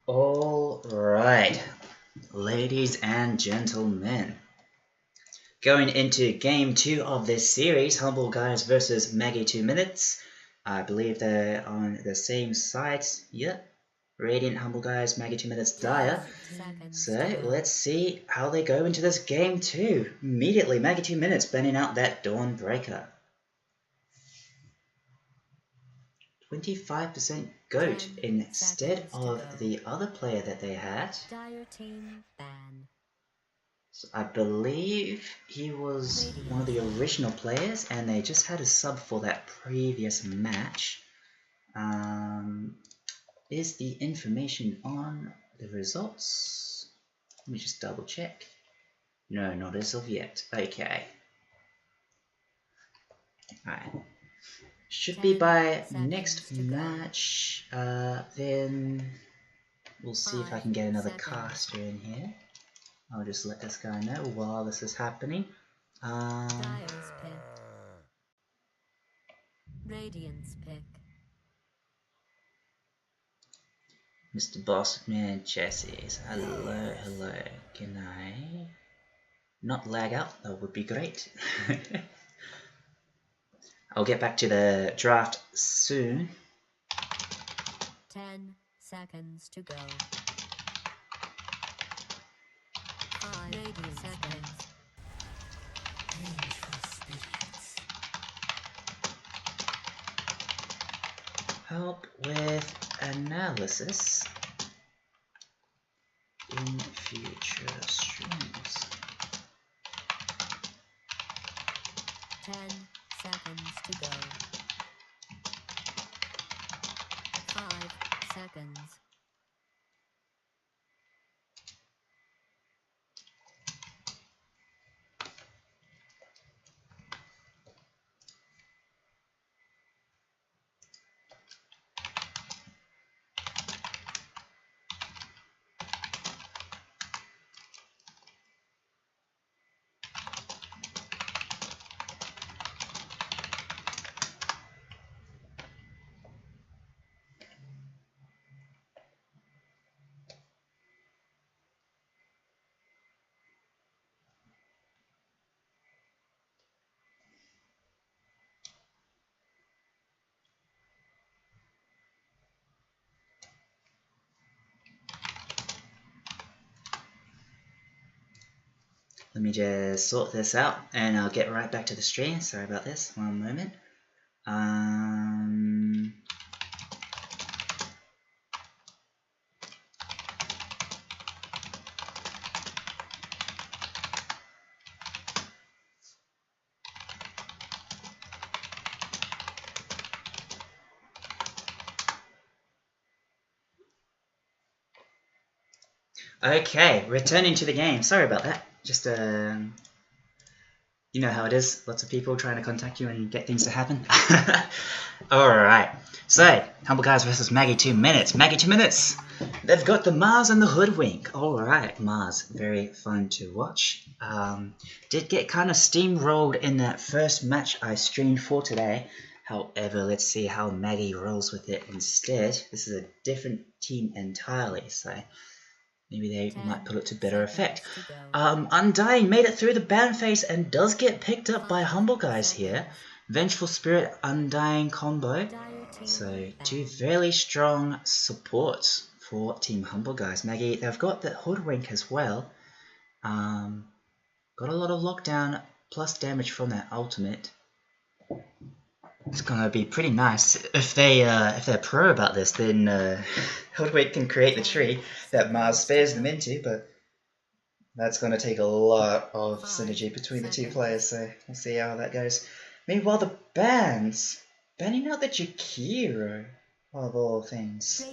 Alright, ladies and gentlemen, going into game 2 of this series, Humbleguys versus Maggie 2 Minutes. I believe they're on the same side. Yep, Radiant Humbleguys, Maggie 2 Minutes, Dire. So let's see how they go into this game 2. Immediately, Maggie 2 Minutes banning out that Dawnbreaker. 25% goat instead of the other player that they had. So I believe he was one of the original players and they just had a sub for that previous match. Is the information on the results? Let me just double check. No, not as of yet. Okay. Alright. Should be by next match, then we'll see if I can get another caster in here. I'll just let this guy know while this is happening. Radiance pick. Mr. Bossman Chassis, hello, hello. Can I not lag out? That would be great. I'll get back to the draft soon. 10 seconds to go. 5 seconds. Help with analysis in future streams. 10 seconds to go. 5 seconds. Let me just sort this out and I'll get right back to the stream. Sorry about this, one moment. Okay, returning to the game. Sorry about that. Just, you know how it is. Lots of people trying to contact you and get things to happen. Alright, so, Humbleguys versus Maggie 2 Minutes. Maggie 2 Minutes! They've got the Mars and the Hoodwink. Alright, Mars, very fun to watch. Did get kind of steamrolled in that first match I streamed for today. However, let's see how Maggie rolls with it instead. This is a different team entirely, so maybe they might put it to better effect. Undying made it through the ban phase and does get picked up by Humbleguys here. Vengeful Spirit, Undying combo. So, two fairly strong supports for Team Humbleguys. Maggie, they've got the Hoodwink as well. Got a lot of lockdown plus damage from that ultimate. It's gonna be pretty nice if they're pro about this. Then Hoodwink can create the tree that Mars spares them into, but that's gonna take a lot of synergy between the two players. So we'll see how that goes. Meanwhile, the bands banning out the Jakiro of all things.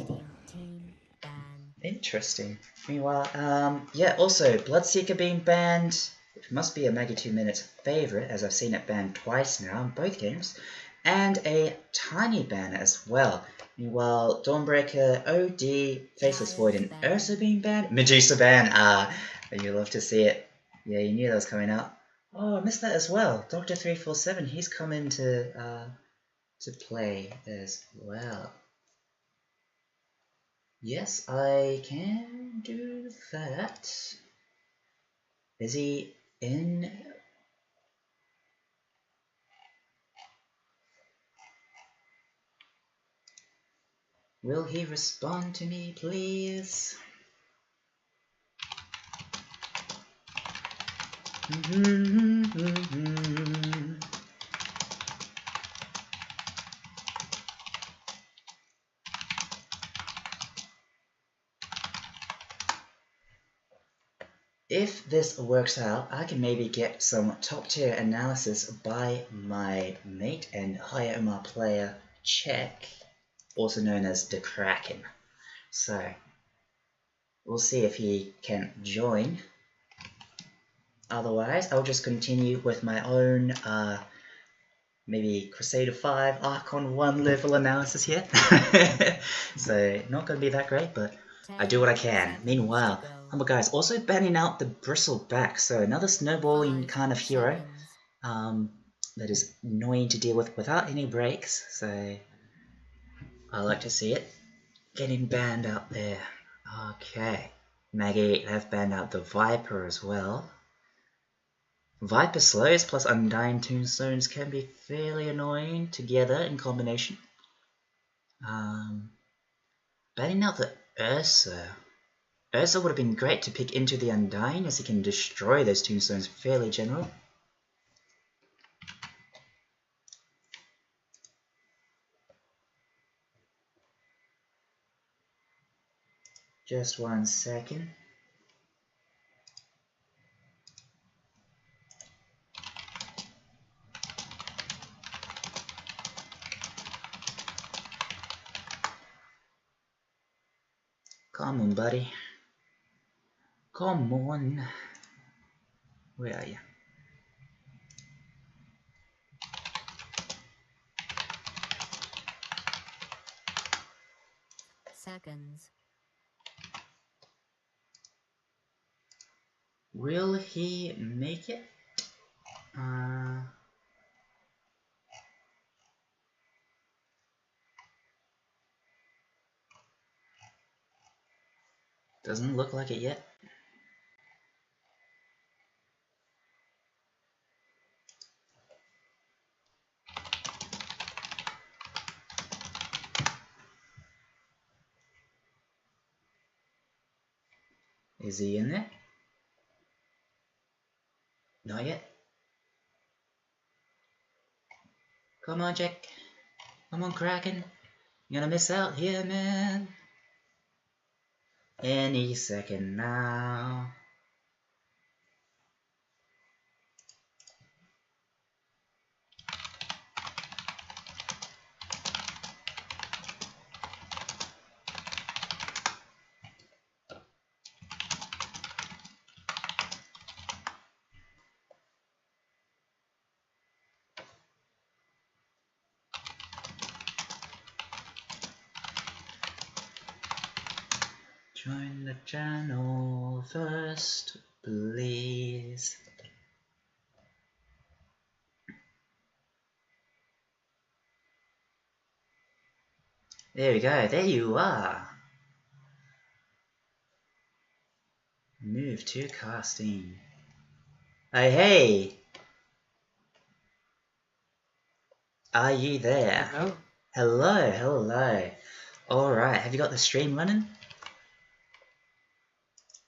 Interesting. Meanwhile, yeah. Also, Bloodseeker being banned. It must be a Maggie 2 Minutes favorite, as I've seen it banned twice now in both games. And a tiny banner as well. Meanwhile, Dawnbreaker, OD, Faceless Void, and Ursa being banned. Medusa ban, you love to see it. Yeah, you knew that was coming out. Oh, I missed that as well. Dr. 347, he's come in to play as well. Yes, I can do that. Is he in? Will he respond to me, please? If this works out, I can maybe get some top tier analysis by my mate and higher MR player, Check, also known as the Kraken. So, we'll see if he can join. Otherwise, I'll just continue with my own, maybe Crusader 5 Archon 1 level analysis here. So, not going to be that great, but I do what I can. Meanwhile, Humbleguys also banning out the Bristleback, so another snowballing kind of hero that is annoying to deal with without any breaks, so I like to see it getting banned out there. Okay, Maggie have banned out the Viper as well. Viper slows plus Undying Tombstones can be fairly annoying together in combination. Banning out the Ursa. Ursa would have been great to pick into the Undying as he can destroy those tombstones fairly general. Just 1 second. Come on, buddy. Come on. Where are you? Seconds. Will he make it? Doesn't look like it yet. Is he in there? Not yet. Come on, Jack. Come on, Kraken. You're gonna miss out here, man. Any second now. Join the channel first, please. There we go, there you are. Move to casting. Hey, hey! Are you there? Hello. Hello, hello. Alright, have you got the stream running?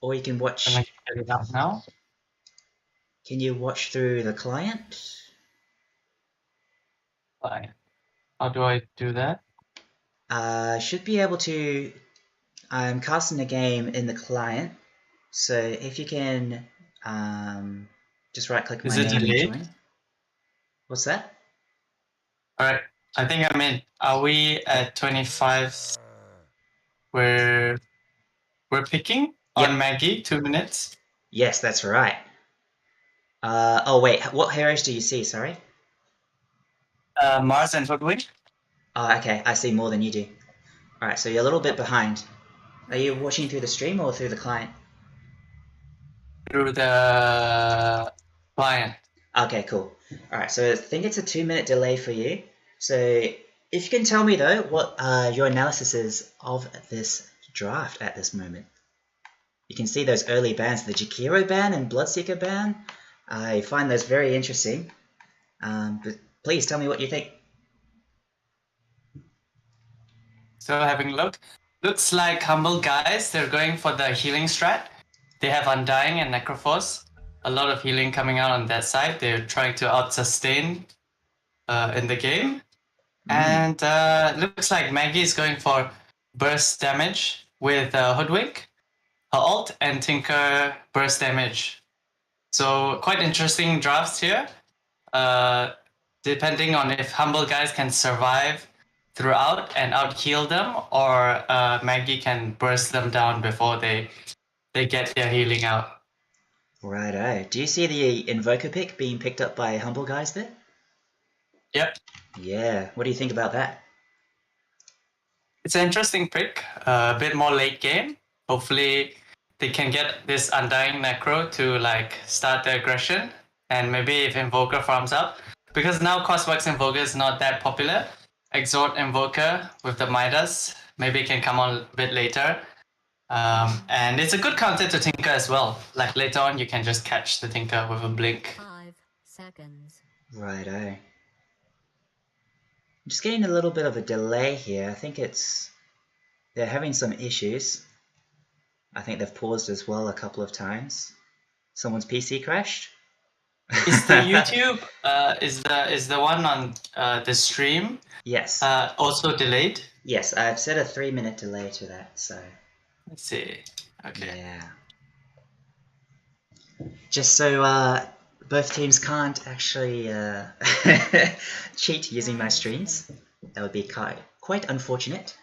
Or you can watch... Can I get it out now? Can you watch through the client? Fine. How do I do that? Should be able to... I'm casting the game in the client, so if you can just right click my Is it name and delayed? join. What's that? Alright, I think I'm in. Are we at 25 where we're picking Yep. on Maggie, 2 minutes? Yes, that's right. Oh wait, what heroes do you see, sorry? Mars and Ludwig? Oh, okay, I see more than you do. Alright, so you're a little bit behind. Are you watching through the stream or through the client? Through the client. Okay, cool. Alright, so I think it's a 2-minute delay for you. So if you can tell me though what your analysis is of this draft at this moment. You can see those early bans, the Jakiro ban and Bloodseeker ban. I find those very interesting. But please tell me what you think. So having a look, looks like Humbleguys, they're going for the healing strat. They have Undying and Necroforce. A lot of healing coming out on that side. They're trying to out-sustain in the game. And looks like Maggie is going for burst damage with Hoodwink, her ult, and Tinker burst damage. So quite interesting drafts here. Depending on if Humbleguys can survive throughout and out-heal them, or Maggie can burst them down before they get their healing out. Righto. Do you see the Invoker pick being picked up by Humbleguys there? Yep. Yeah. What do you think about that? It's an interesting pick, a bit more late game. Hopefully they can get this Undying Necro to like start the aggression, and maybe if Invoker farms up, because now Cosworks Invoker is not that popular. Exhort Invoker with the Midas maybe can come on a bit later. And it's a good counter to Tinker as well. Like later on you can just catch the Tinker with a blink. 5 seconds. Righto. I'm just getting a little bit of a delay here. I think they're having some issues. I think they've paused as well a couple of times. Someone's PC crashed. Is the YouTube is the one on the stream Yes. also delayed? Yes, I've set a 3-minute delay to that, so Let's see. Okay. yeah. Just so both teams can't actually cheat using my streams. That would be quite unfortunate.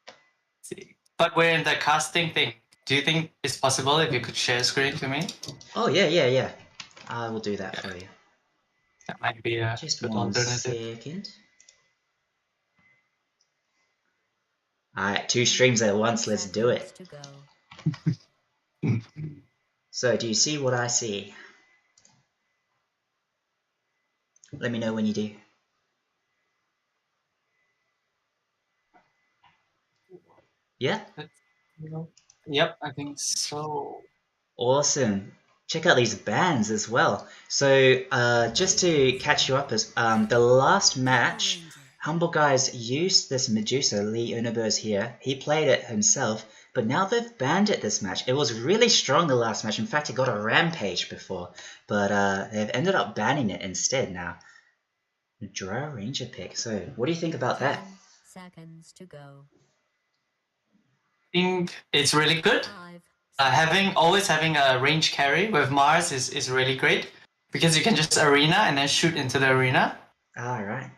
Let's see. But we're in the casting thing. Do you think it's possible if you could share screen to me? Oh yeah. I will do that for you. That might be a Just good one alternative. second. Alright, 2 streams at once, let's do it. To go. So, do you see what I see? Let me know when you do. Yeah? Yep, I think so. Awesome. Check out these bands as well. So, just to catch you up, the last match, Humbleguys used this Medusa, Lee Universe here. He played it himself, but now they've banned it this match. It was really strong the last match. In fact, it got a rampage before, but they've ended up banning it instead now. Draw Ranger pick. So, what do you think about that? 10 seconds to go. I think it's really good. 5 Always having a range carry with Mars is really great because you can just arena and then shoot into the arena. Alright.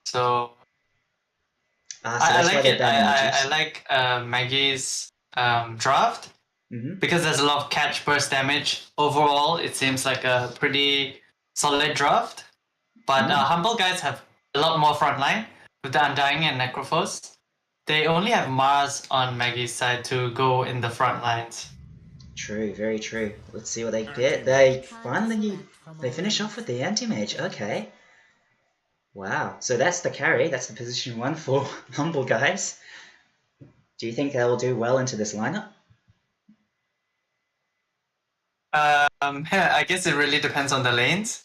So So I that's why like they're it. banning I Medusa. like Maggie's draft because there's a lot of catch burst damage. Overall, it seems like a pretty solid draft. But Humbleguys have a lot more frontline with the Undying and Necrophos. They only have Mars on Maggie's side to go in the front lines. True, very true. Let's see what they get. They finish off with the anti-mage. Okay. Wow. So that's the carry. That's the position 1 for Humbleguys. Do you think they will do well into this lineup? I guess it really depends on the lanes.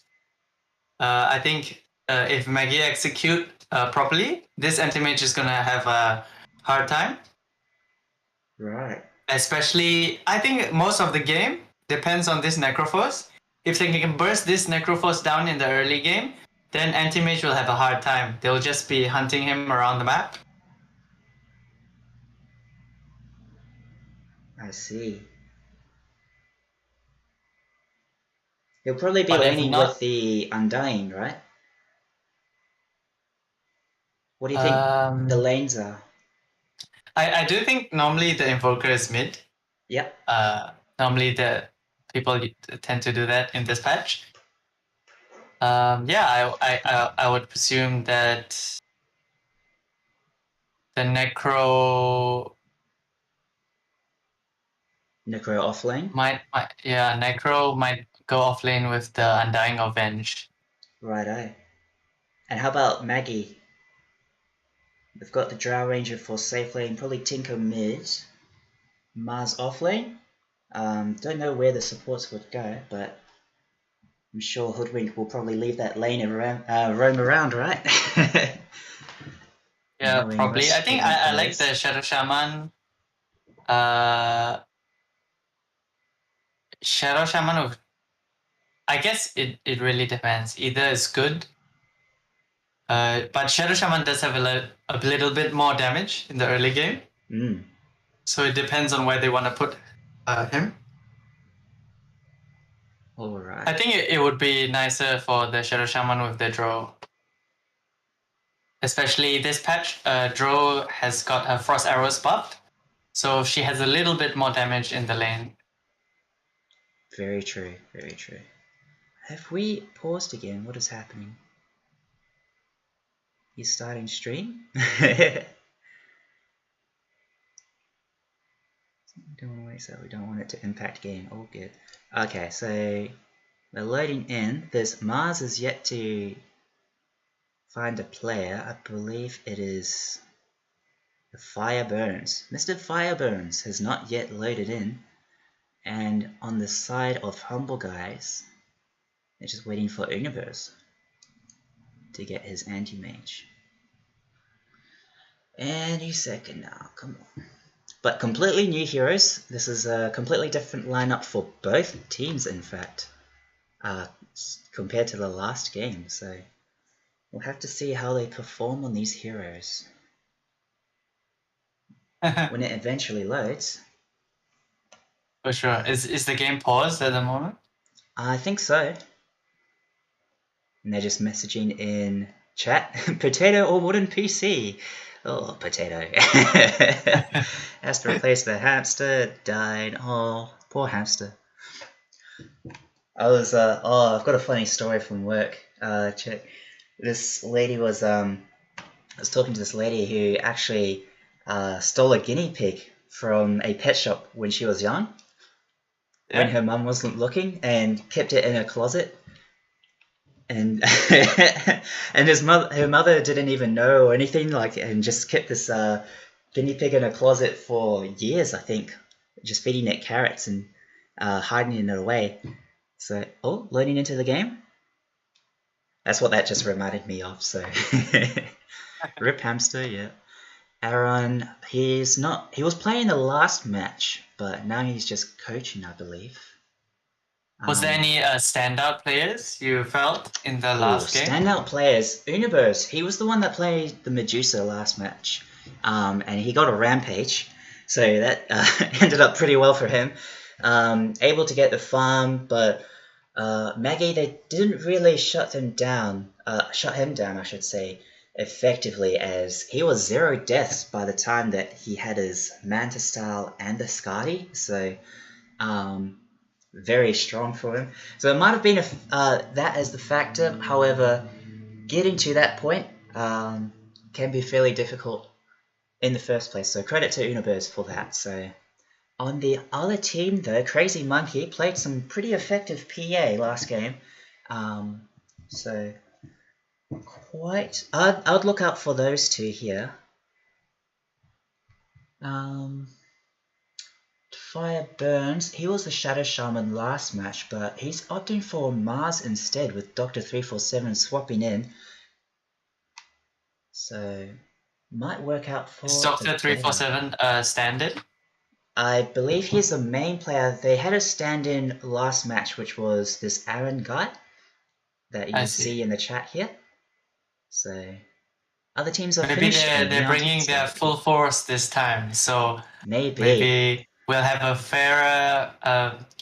I think if Maggie execute properly, this anti-mage is gonna have a hard time. Right. Especially, I think most of the game depends on this Necrophos. If they can burst this Necrophos down in the early game, then anti-mage will have a hard time. They'll just be hunting him around the map. I see. He'll probably be But if laning not- with the Undying, right? What do you think the lanes are? I do think normally the Invoker is mid. Yep. Normally the people tend to do that in this patch. Yeah, I would presume that the Necro Off lane? Necro might go off lane with the Undying Avenge. Righto. And how about Maggie? They've got the Drow Ranger for safe lane, probably Tinker mid, Mars off lane. Don't know where the supports would go, but I'm sure Hoodwink will probably leave that lane and roam around, right? Yeah, Knowing probably. most I think Hoodwink I like players. the Shadow Shaman. Shadow Shaman. I guess it really depends. Either it's good, but Shadow Shaman does have a little bit more damage in the early game. Mm. So it depends on where they want to put him. Alright. I think it would be nicer for the Shadow Shaman with the Drow. Especially this patch, Drow has got her Frost Arrows buffed, so she has a little bit more damage in the lane. Very true, very true. Have we paused again? What is happening? He's starting stream? We don't want to wait, so we don't want it to impact game. All good. Okay, so we're loading in. There's Mars is yet to find a player. I believe it is the Fireburns. Mr. Fireburns has not yet loaded in. And on the side of Humbleguys, they're just waiting for Universe to get his anti-mage. Any second now, come on. But completely new heroes. This is a completely different lineup for both teams, in fact, compared to the last game. So we'll have to see how they perform on these heroes when it eventually loads. For sure. Is the game paused at the moment? I think so. And they're just messaging in chat, potato or wooden PC. Oh, potato. Has to replace the hamster. Died. Oh, poor hamster. I've got a funny story from work. Check. This lady was, I was talking to this lady who actually stole a guinea pig from a pet shop when she was young, when her mum wasn't looking, and kept it in her closet. And and her mother didn't even know or anything, and just kept this guinea pig in her closet for years, I think, just feeding it carrots and hiding it away. So, loading into the game. That's what that just reminded me of. So, rip hamster, yeah. Aaron, he was playing the last match, but now he's just coaching, I believe. Was there any standout players you felt in the last game? Standout players. Universe, he was the one that played the Medusa last match, and he got a rampage, so that ended up pretty well for him. Able to get the farm, but Maggie, they didn't really shut him down, I should say, effectively, as he was 0 deaths by the time that he had his Manta Style and the Skadi, so very strong for him. So it might have been that as the factor. However, getting to that point can be fairly difficult in the first place. So credit to Universe for that. So on the other team, though, Crazy Monkey played some pretty effective PA last game. So quite, I'd look out for those two here. Fire Burns, he was the Shadow Shaman last match, but he's opting for Mars instead with Dr. 347 swapping in. So, might work out for Is Dr. 347 stand-in? I believe he's the main player. They had a stand-in last match, which was this Aaron guy that you can see in the chat here. So, other teams are maybe finished. they're bringing their full force this time, so maybe we'll have a fairer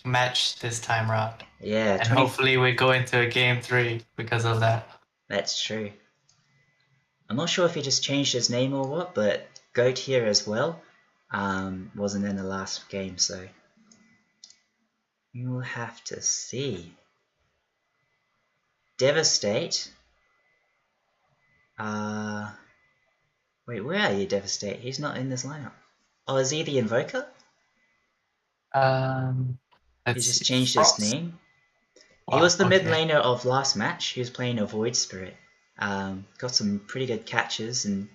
match this time around. Yeah, and hopefully we go into a game 3 because of that. That's true. I'm not sure if he just changed his name or what, but Goat here as well wasn't in the last game, so you'll have to see. Devastate. Wait, where are you, Devastate? He's not in this lineup. Oh, is he the Invoker? He just changed his name. He was the mid laner of last match. He was playing a Void Spirit. Got some pretty good catches and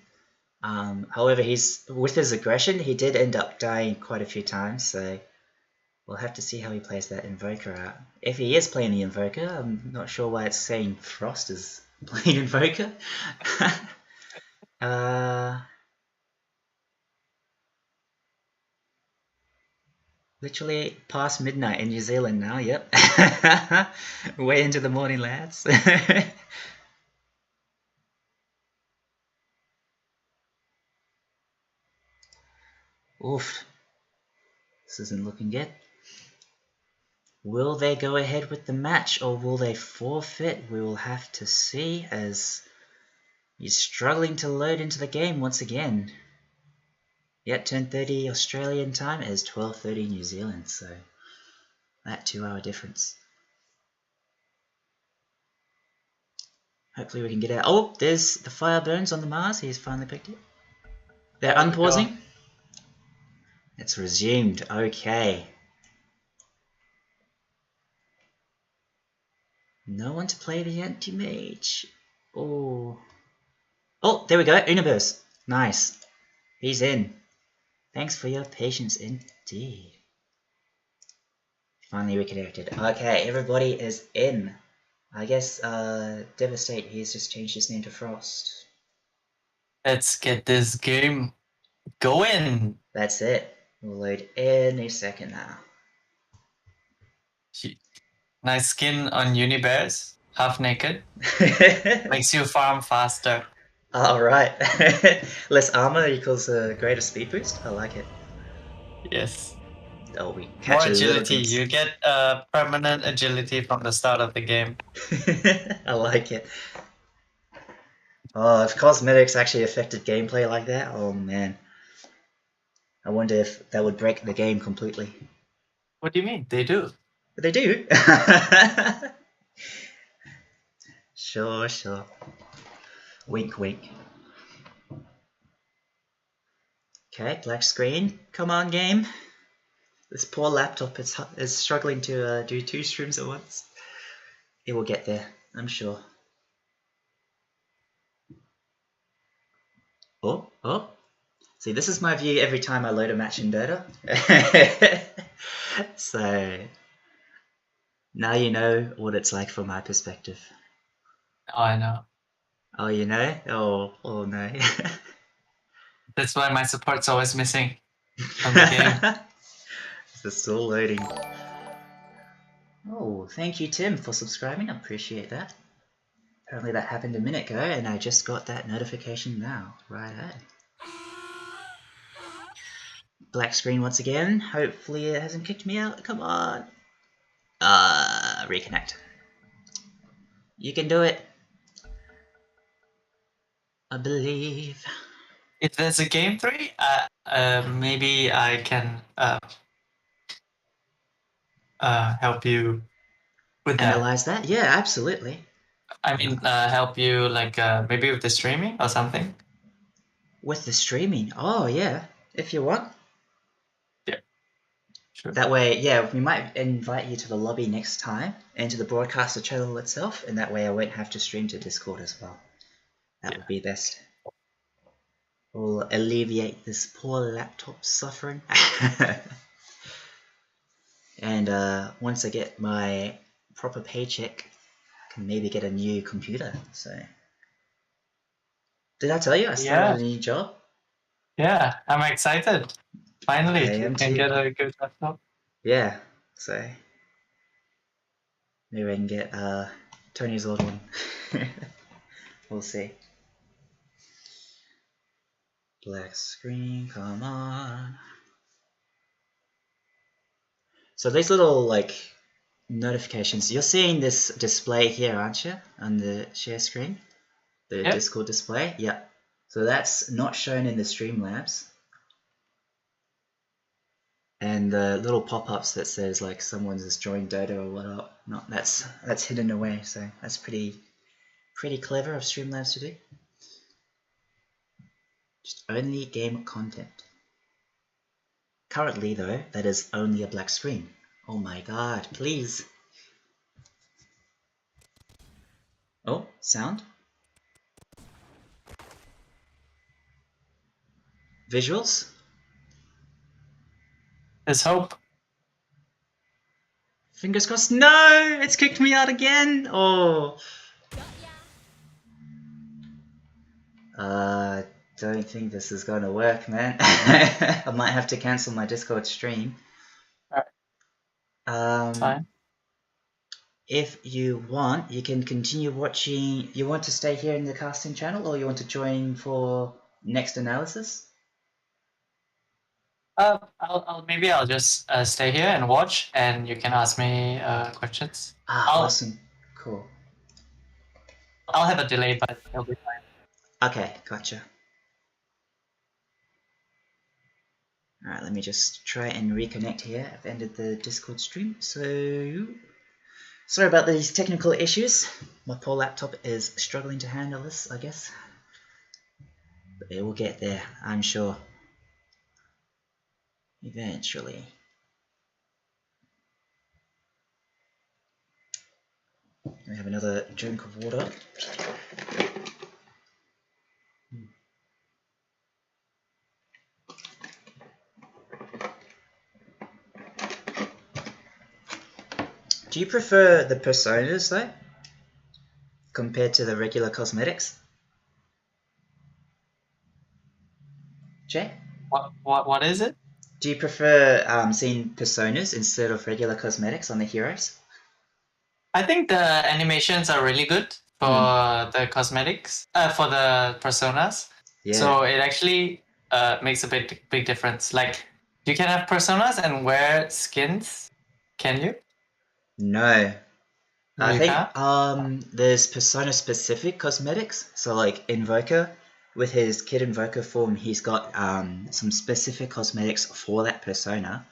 However, with his aggression, he did end up dying quite a few times, so we'll have to see how he plays that Invoker out. If he is playing the Invoker, I'm not sure why it's saying Frost is playing Invoker. Literally past midnight in New Zealand now, yep. Way into the morning, lads. Oof. This isn't looking good. Will they go ahead with the match or will they forfeit? We will have to see as he's struggling to load into the game once again. Yet 10:30 Australian time is 12:30 New Zealand, so that 2-hour difference. Hopefully we can get out. Oh, there's the fire burns on the Mars. He's finally picked it. They're unpausing. It's resumed. Okay. No one to play the anti-mage. Oh. Oh, there we go. Universe. Nice. He's in. Thanks for your patience indeed. Finally reconnected. Okay, everybody is in. I guess Devastate, he's just changed his name to Frost. Let's get this game going. That's it. We'll load any second now. Nice skin on Unibears, half naked. Makes you farm faster. Alright. Less armor equals a greater speed boost? I like it. Yes. Oh, we More catch a little agility. glimpse. You get permanent agility from the start of the game. I like it. Oh, if cosmetics actually affected gameplay like that, oh man. I wonder if that would break the game completely. What do you mean? They do. But they do. Sure. Wink, wink. Okay, black screen. Come on, game. This poor laptop is struggling to do 2 streams at once. It will get there, I'm sure. Oh. See, this is my view every time I load a match in Dota. So, now you know what it's like from my perspective. Oh, I know. Oh, you know? Oh no. That's why my support's always missing from the game. It's still loading. Oh, thank you, Tim, for subscribing. I appreciate that. Apparently that happened a minute ago, and I just got that notification now. Right on. Black screen once again. Hopefully it hasn't kicked me out. Come on. Reconnect. You can do it. I believe. If there's a game 3, maybe I can help you with that. Analyze that? Yeah, absolutely. I mean, help you like maybe with the streaming or something. With the streaming? Oh yeah, if you want. Yeah. Sure. That way, yeah, we might invite you to the lobby next time and to the broadcaster channel itself, and that way I won't have to stream to Discord as well. That would be best. We'll alleviate this poor laptop suffering. And once I get my proper paycheck, I can maybe get a new computer. So, did I tell you I started a new job? Yeah, I'm excited. Finally, I am you can too. get a good laptop. Yeah, so maybe I can get Tony's old one. We'll see. Black screen, come on. So these little like notifications, you're seeing this display here, aren't you? On the share screen? The Discord display? Yep. So that's not shown in the Streamlabs. And the little pop-ups that says like someone's just joined Dota or whatnot, not that's hidden away, so that's pretty clever of Streamlabs to do. Just only game content. Currently though, that is only a black screen. Oh my god, please. Oh, sound? visuals? There's hope. Fingers crossed. No! It's kicked me out again! Oh. Don't think this is gonna work, man. I might have to cancel my Discord stream. Fine. If you want, you can continue watching. You want to stay here in the casting channel, or you want to join for next analysis? Maybe I'll just stay here and watch, and you can ask me questions. Awesome. Cool. I'll have a delay, but it'll be fine. Okay, gotcha. Alright, let me just try and reconnect here. I've ended the Discord stream, so sorry about these technical issues. My poor laptop is struggling to handle this, I guess. But it will get there, I'm sure. Eventually. Let me have another drink of water. Do you prefer the personas though, compared to the regular cosmetics? Jay? What is it? Do you prefer seeing personas instead of regular cosmetics on the heroes? I think the animations are really good for the cosmetics, for the personas. Yeah. So it actually makes a big difference. Like, you can have personas and wear skins. Can you? No. I You think can't? there's persona specific cosmetics. So like Invoker, with his Kid Invoker form, he's got some specific cosmetics for that persona.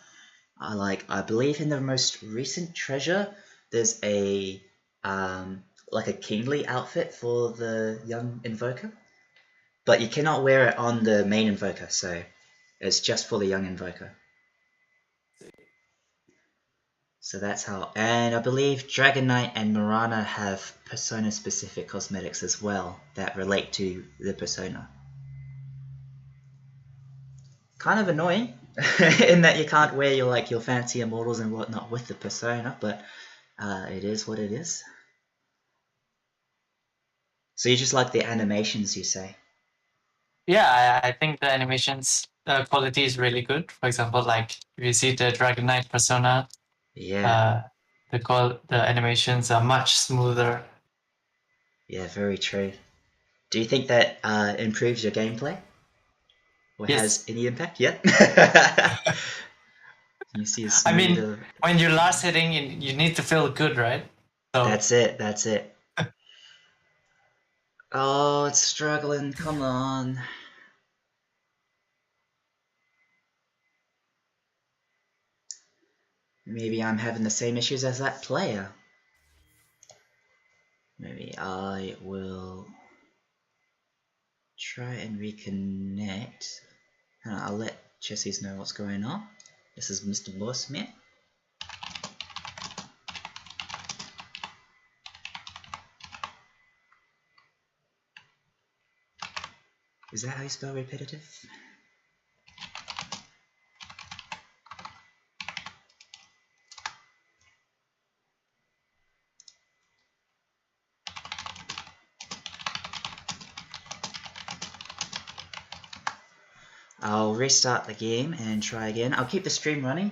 I believe in the most recent treasure, there's a like a kingly outfit for the young Invoker, but you cannot wear it on the main Invoker, so it's just for the young Invoker. So that's how, and I believe Dragon Knight and Mirana have persona-specific cosmetics as well that relate to the persona. Kind of annoying, in that you can't wear your fancy immortals and whatnot with the persona, but it is what it is. So you just like the animations, you say? Yeah, I think the animations quality is really good. For example, like if you see the Dragon Knight persona, Yeah. the animations are much smoother. Yeah, very true. Do you think that improves your gameplay? Or Yes. has any impact? Yeah. You see a I mean, smoother... when you're last hitting, you need to feel good, right? So That's it, that's it. Oh, it's struggling, come on. Maybe I'm having the same issues as that player. Maybe I will try and reconnect. I'll let Jesse's know what's going on. This is Mr. Bossman. Is that how you spell repetitive? I'll restart the game and try again. I'll keep the stream running,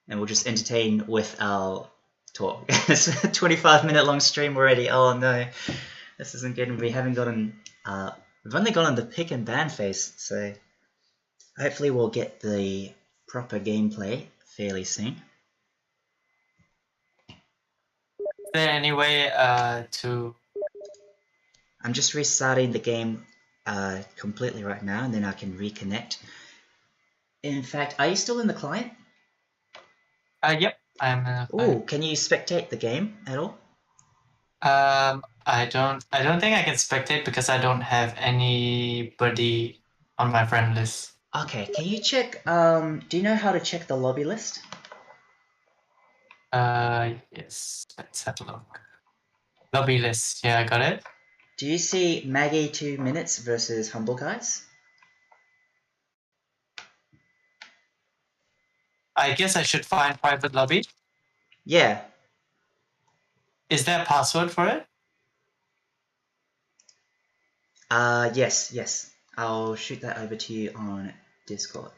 and we'll just entertain with our talk. It's a 25-minute long stream already. Oh no, this isn't good. We haven't gotten. We've only gotten the pick and ban phase, so hopefully we'll get the proper gameplay fairly soon. is there any way to... I'm just restarting the game completely right now, and then I can reconnect. In fact, are you still in the client? Yep, I'm. Oh, can you spectate the game at all? I don't think I can spectate because I don't have anybody on my friend list. Okay, can you check? Do you know how to check the lobby list? Yes. Let's have a look. Lobby list. Yeah, I got it. Do you see Maggie 2 minutes versus Humbleguys? I guess I should find private lobby. Yeah. Is there a password for it? Yes. I'll shoot that over to you on Discord.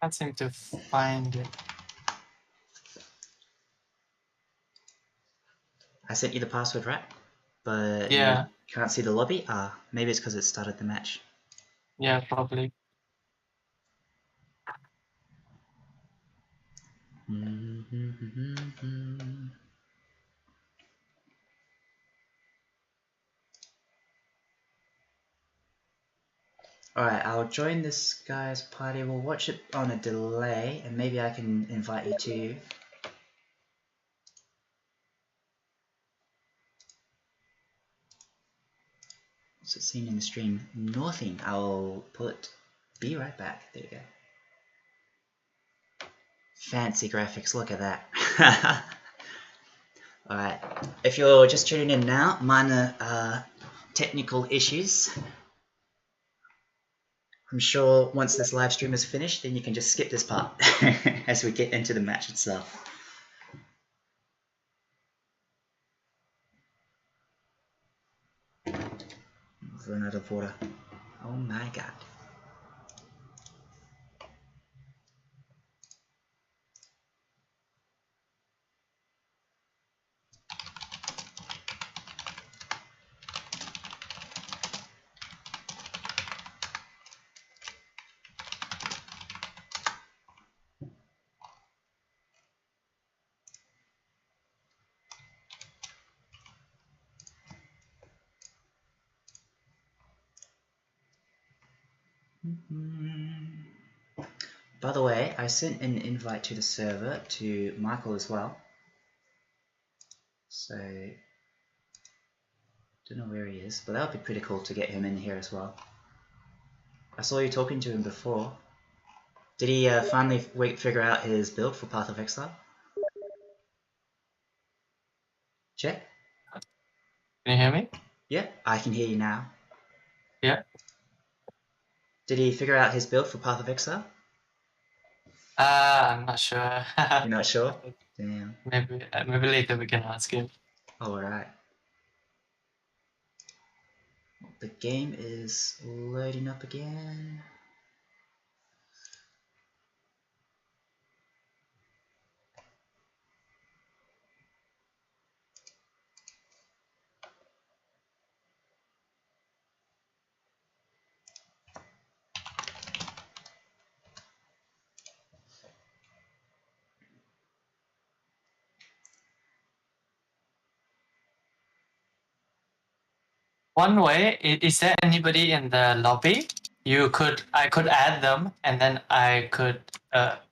Can't seem to find it. I sent you the password, right? But Yeah. you can't see the lobby? Maybe it's because it started the match. Yeah, probably. Alright, I'll join this guy's party. We'll watch it on a delay, and maybe I can invite you too. What's it seen in the stream? Nothing. I'll put be right back. There you go. Fancy graphics, look at that. Alright, if you're just tuning in now, minor technical issues. I'm sure once this live stream is finished, then you can just skip this part as we get into the match itself. Run out of water. Oh my god. By the way, I sent an invite to the server to Michael as well. So, don't know where he is, but that would be pretty cool to get him in here as well. I saw you talking to him before. Did he finally figure out his build for Path of Exile? Check? Can you hear me? Yeah, I can hear you now. Yeah. Did he figure out his build for Path of Exile? I'm not sure. You're not sure? Damn. Maybe later we can ask him. Alright. The game is loading up again. One way, is there anybody in the lobby? I could add them, and then I could,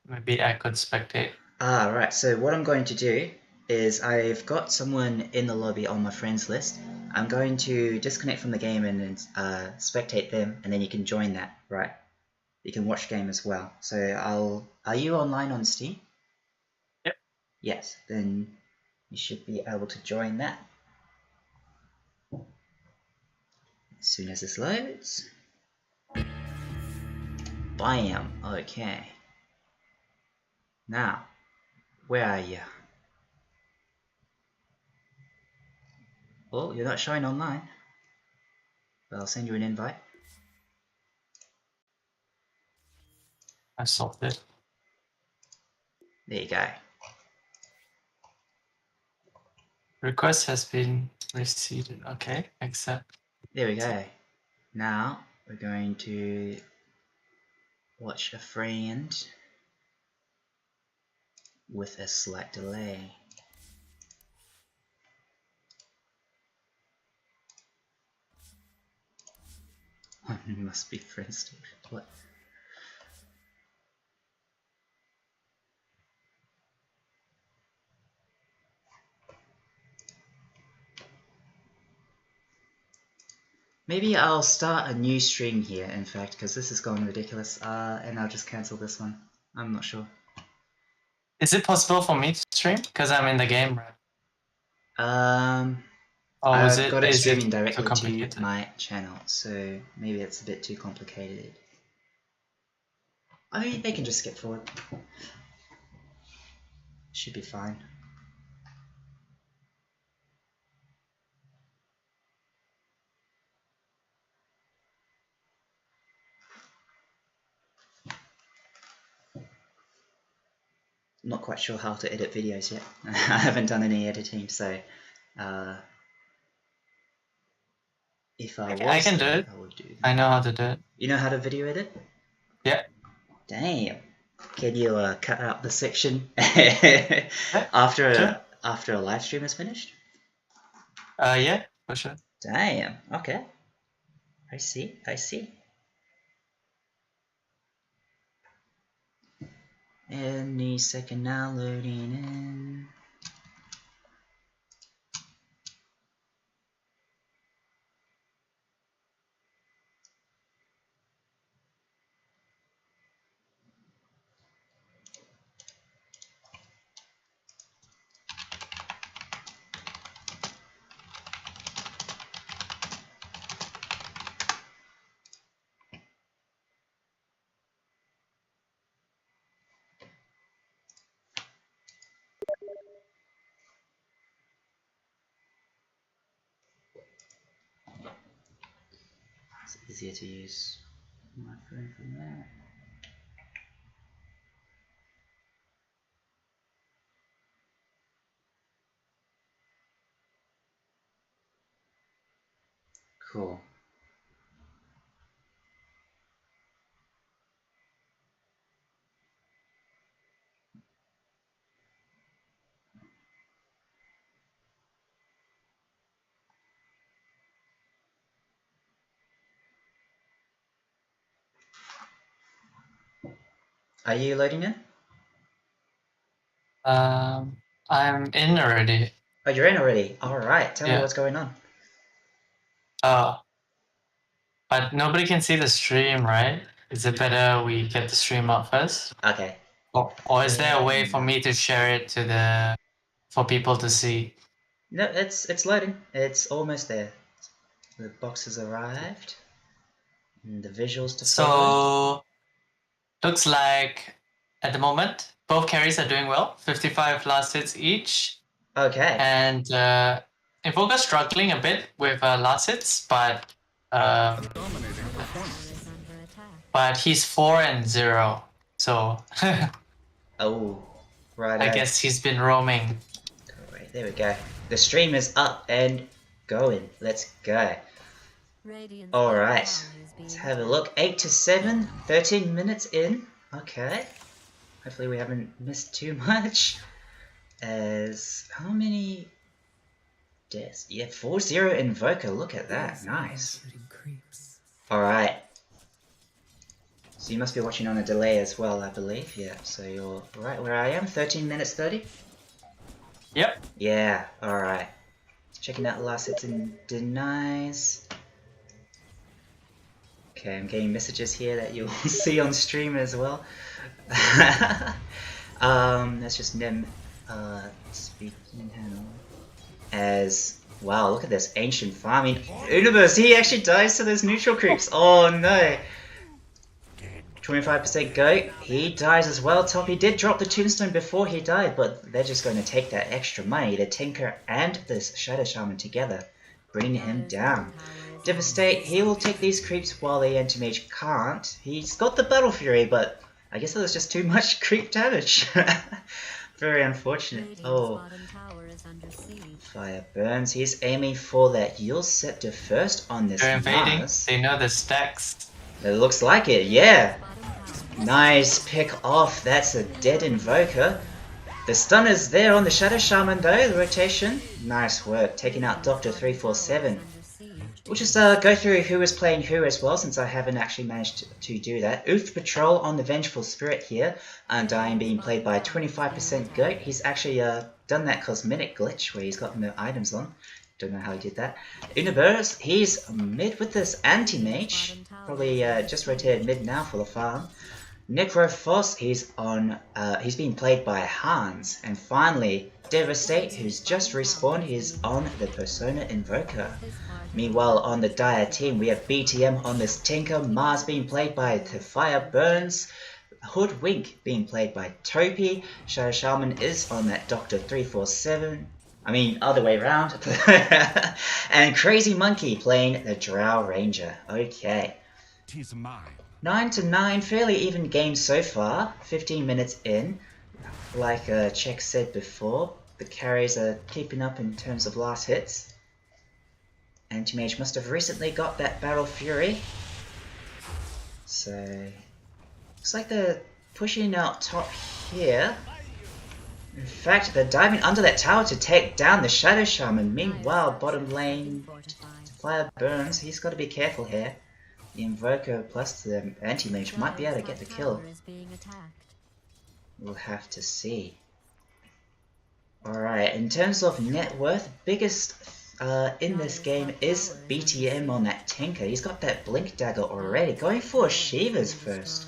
maybe I could spectate. Right, so what I'm going to do is I've got someone in the lobby on my friends list. I'm going to disconnect from the game and spectate them, and then you can join that, right? You can watch game as well. So are you online on Steam? Yep. Yes, then you should be able to join that. As soon as this loads. Bam, okay. Now, where are you? Oh, you're not showing online. But I'll send you an invite. I solved it. There you go. Request has been received. Okay, accept. There we go. Now we're going to watch a friend with a slight delay. Must be friends. What? Maybe I'll start a new stream here, in fact, because this is going ridiculous, and I'll just cancel this one. I'm not sure. Is it possible for me to stream? Because I'm in the game, right? Or is I've got it is streaming too directly to complicated? my channel, so maybe it's a bit too complicated. I mean, they can just skip forward. Should be fine. Not quite sure how to edit videos yet. I haven't done any editing, so if I I can do it. I would do that. I know how to do it. You know how to video edit? Yeah. Damn. Can you cut out the section after a live stream is finished? Yeah, for sure. Damn. Okay. I see. Any second now, loading in. It's easier to use my phone from there. Cool. Are you loading in? I'm in already. Oh, you're in already. Alright, tell me Yeah. what's going on. But nobody can see the stream, right? Is it better we get the stream up first? Okay. Or is there a way for me to share it to for people to see? No, it's loading. It's almost there. The box has arrived. And the visuals to follow. So looks like at the moment both carries are doing well. 55 last hits each. Okay. And Invoker's struggling a bit with last hits, but he's 4-0. So Oh, right. I guess he's been roaming. Alright, there we go. The stream is up and going. Let's go. Alright, let's have a look. 8 to 7, 13 minutes in. Okay. Hopefully we haven't missed too much. As how many deaths? Yeah, 4-0 Invoker. Look at that. Nice. Alright. So you must be watching on a delay as well, I believe. Yeah, so you're right where I am. 13 minutes 30? Yep. Yeah, alright. Checking out the last hits and denies. Okay, I'm getting messages here that you'll see on stream as well. That's just Nem speaking as wow, look at this ancient farming universe. He actually dies to those neutral creeps. Oh no. 25% goat, he dies as well. Top, he did drop the tombstone before he died, but they're just going to take that extra money, the Tinker and this Shadow Shaman together, bringing him down. Devastate, he will take these creeps while the Anti-Mage can't. He's got the Battle Fury, but I guess it was just too much creep damage. Very unfortunate. Oh, fire burns. He's aiming for that Yule Scepter first on this They're invading. Mars. They know the stacks. It looks like it, yeah. Nice pick off. That's a dead Invoker. The stun is there on the Shadow Shaman though, the rotation. Nice work, taking out Dr. 347. We'll just go through who is playing who as well, since I haven't actually managed to do that. Oof Patrol on the Vengeful Spirit here. Undying being played by 25% Goat. He's actually done that cosmetic glitch where he's got no items on. Don't know how he did that. Universe, he's mid with this Anti-Mage. Probably just rotated mid now for the farm. Necrophos, he's being played by Hans. And finally, Devastate, who's just respawned, he's on the Persona Invoker. Meanwhile, on the Dire team, we have BTM on this Tinker, Mars being played by The Fire Burns, Hoodwink being played by Topi, Shadow Shaman is on that Doctor 347, I mean, other way around, and Crazy Monkey playing the Drow Ranger. Okay. 9-9, fairly even game so far, 15 minutes in. Like Czech said before, the carries are keeping up in terms of last hits. Anti-Mage must have recently got that Battle Fury. So, looks like they're pushing out top here. In fact, they're diving under that tower to take down the Shadow Shaman. Meanwhile, bottom lane, Fire Burns, he's got to be careful here. The Invoker plus the Anti-Mage might be able to get the kill. We'll have to see. Alright, in terms of net worth, biggest in this game is BTM on that Tinker. He's got that Blink Dagger already. Going for Shivas first.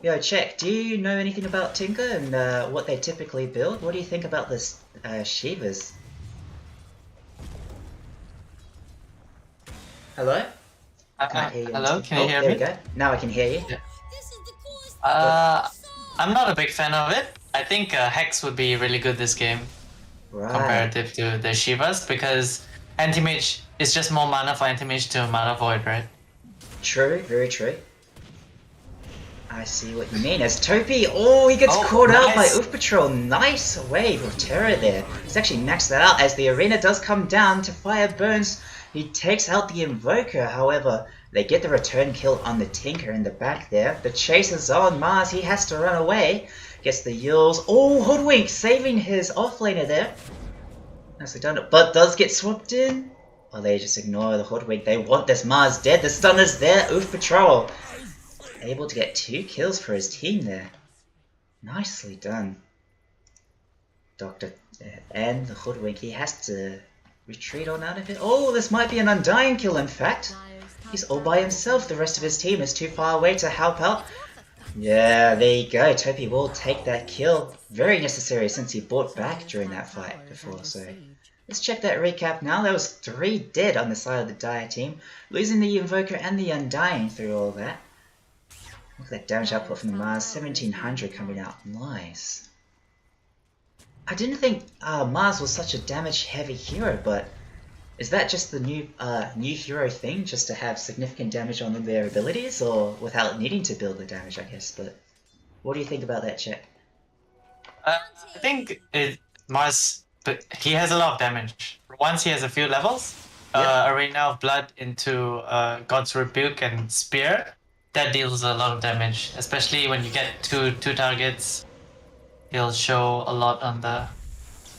Yo, Check, do you know anything about Tinker and what they typically build? What do you think about this Shivas? Hello? Can't hear you. Hello, can you hear me? There we go. Now I can hear you. Yeah. I'm not a big fan of it. I think Hex would be really good this game. Right. Comparative to the Shivas, because Anti-Mage is just more mana for Anti-Mage to Mana Void, right? True, very true. I see what you mean. As Topi, oh, he gets caught out by Oof Patrol. Nice wave of terror there. He's actually maxed that out as the arena does come down to Fire Burns. He takes out the Invoker, however, they get the return kill on the Tinker in the back there. The chase is on Mars, he has to run away. Gets the Yulls. Oh, Hoodwink saving his offlaner there. Nicely done, but does get swapped in. Oh, they just ignore the Hoodwink. They want this Mars dead. The stunner's there. Oof Patrol. Able to get 2 kills for his team there. Nicely done. Doctor and the Hoodwink, he has to retreat on out of it. Oh, this might be an Undying kill in fact. He's all by himself. The rest of his team is too far away to help out. Yeah, there you go. Topi will take that kill. Very necessary since he bought back during that fight before. So let's check that recap now. There was 3 dead on the side of the Dire team. Losing the Invoker and the Undying through all that. Look at that damage output from the Mars. 1700 coming out. Nice. I didn't think Mars was such a damage-heavy hero, but is that just the new hero thing, just to have significant damage on their abilities, or without needing to build the damage, I guess? But what do you think about that, Chet? I think Mars, but he has a lot of damage. Once he has a few levels, Arena of Blood into God's Rebuke and Spear, that deals a lot of damage, especially when you get two targets. He'll show a lot on the...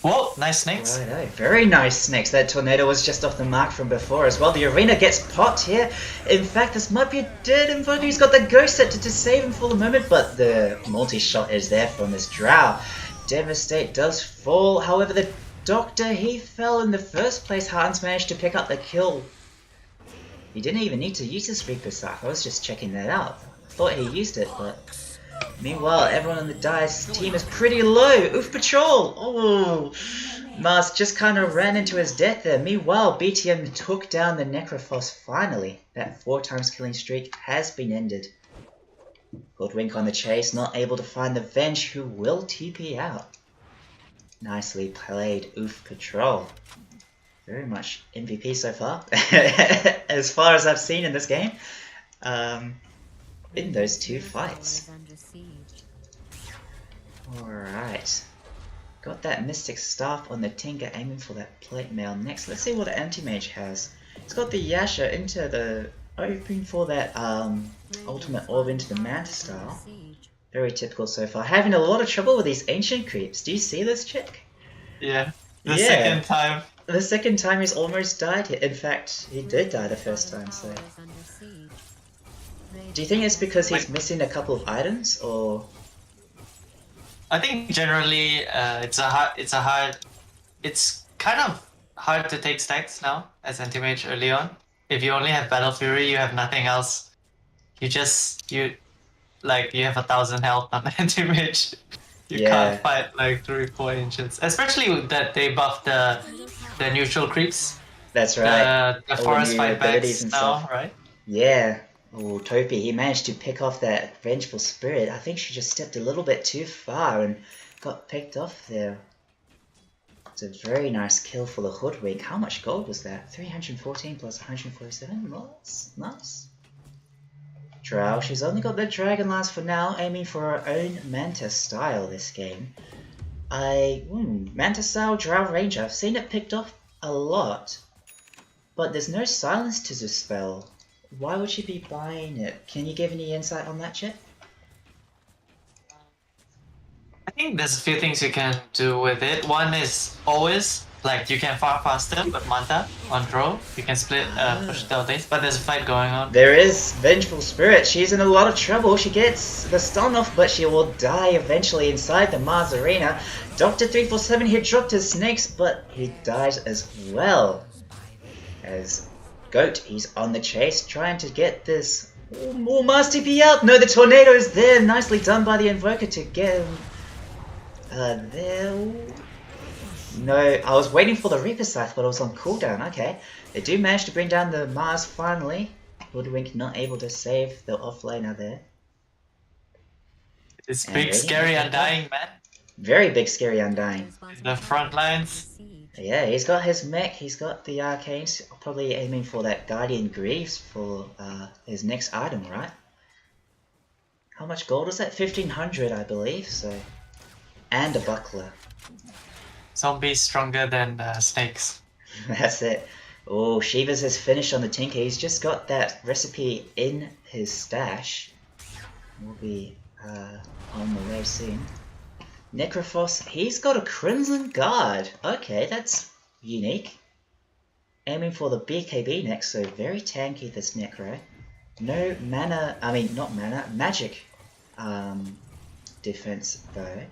Whoa, nice snakes. Righto, very nice snakes. That tornado was just off the mark from before as well. The arena gets popped here. In fact, this might be a dead Invoker. He's got the ghost set to save him for the moment, but the multi-shot is there from this Drow. Devastate does fall. However, the Doctor, he fell in the first place. Hans managed to pick up the kill. He didn't even need to use his Reaper Staff. I was just checking that out. I thought he used it, but... Meanwhile, everyone on the Dice team is pretty low. Oof Patrol! Oh, Mars just kind of ran into his death there. Meanwhile, BTM took down the Necrophos finally. That 4 times killing streak has been ended. Hoodwink on the chase, not able to find the Venge, who will TP out. Nicely played, Oof Patrol. Very much MVP so far, as far as I've seen in this game. In those 2 fights. Alright. Got that Mystic Staff on the Tinker, aiming for that plate mail next. Let's see what the Anti-Mage has. It's got the Yasha into the... Hoping for that ultimate orb into the Manta style. Very typical so far. Having a lot of trouble with these ancient creeps. Do you see this chick? Yeah. The second time. The second time he's almost died. In fact, he did die the first time, so... Do you think it's because he's missing a couple of items, or...? I think generally it's kind of hard to take stacks now as anti-mage early on. If you only have Battle Fury, you have nothing else. You have 1,000 health on anti-mage. You can't fight like 3-4 inches. Especially that they buffed the neutral creeps. That's right. The forest fight backs now, stuff. right? Yeah. Oh, Topi, he managed to pick off that Vengeful Spirit. I think she just stepped a little bit too far and got picked off there. It's a very nice kill for the Hoodwink. How much gold was that? 314 plus 147? Nice. Drow, she's only got the Dragon Lance for now, aiming for her own Manta style this game. Manta style Drow Ranger, I've seen it picked off a lot, but there's no silence to the spell. Why would she be buying it? Can you give any insight on that, Chet? I think there's a few things you can do with it. One is always, like, you can farm faster with Manta on draw. You can split push things, but there's a fight going on. There is Vengeful Spirit. She's in a lot of trouble. She gets the stun off, but she will die eventually inside the Mars Arena. Dr. 347 here dropped his snakes, but he dies as well. As Goat, he's on the chase, trying to get this more Mars TP out. No, the tornado is there. Nicely done by the Invoker to get him there. No, I was waiting for the Reaper Scythe, but it was on cooldown. Okay, they do manage to bring down the Mars finally. Hoodwink not able to save the offlaner there. It's big, scary, undying, man. Very big, scary, undying. The front lines. Yeah, he's got his mech, he's got the arcanes, probably aiming for that Guardian Greaves for his next item, right? How much gold is that? 1,500, I believe, so... And a buckler. Zombies stronger than snakes. That's it. Oh, Shivas has finished on the Tinker. He's just got that recipe in his stash. We'll be on the way soon. Necrophos, he's got a Crimson Guard. Okay, that's unique. Aiming for the BKB next, so very tanky this Necro. No mana, not mana, magic defense though.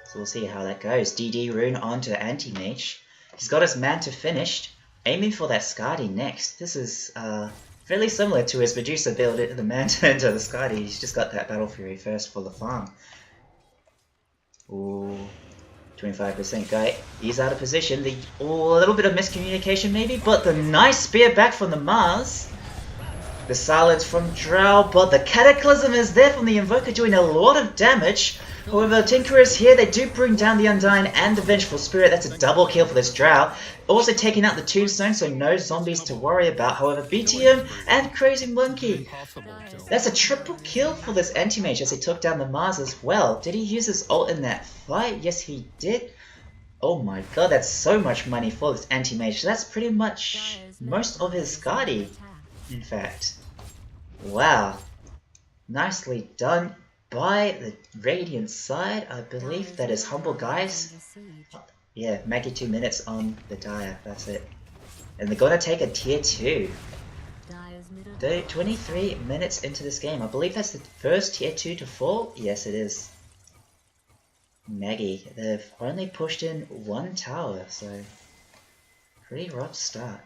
So we'll see how that goes. DD Rune onto Anti-Mage. He's got his Manta finished. Aiming for that Skadi next. This is fairly similar to his Medusa build, the Manta into the Skadi. He's just got that Battle Fury first for the farm. Ooh, 25% guy. He's out of position. A little bit of miscommunication maybe, but the nice spear back from the Mars. The silence from Drow, but the Cataclysm is there from the Invoker doing a lot of damage. However, Tinker is here. They do bring down the Undying and the Vengeful Spirit. That's a double kill for this Drow. Also taking out the Tombstone, so no zombies to worry about. However, BTM and Crazy Monkey. That's a triple kill for this Anti-Mage as he took down the Mars as well. Did he use his ult in that fight? Yes, he did. Oh my god, that's so much money for this Anti-Mage. That's pretty much most of his Skadi, in fact. Wow. Nicely done by the Radiant side. I believe that is Humbleguys. Yeah, Maggie 2 minutes on the Dire, that's it. And they're gonna take a tier 2. They're 23 minutes into this game. I believe that's the first tier 2 to fall. Yes, it is. Maggie, they've only pushed in 1 tower, so pretty rough start.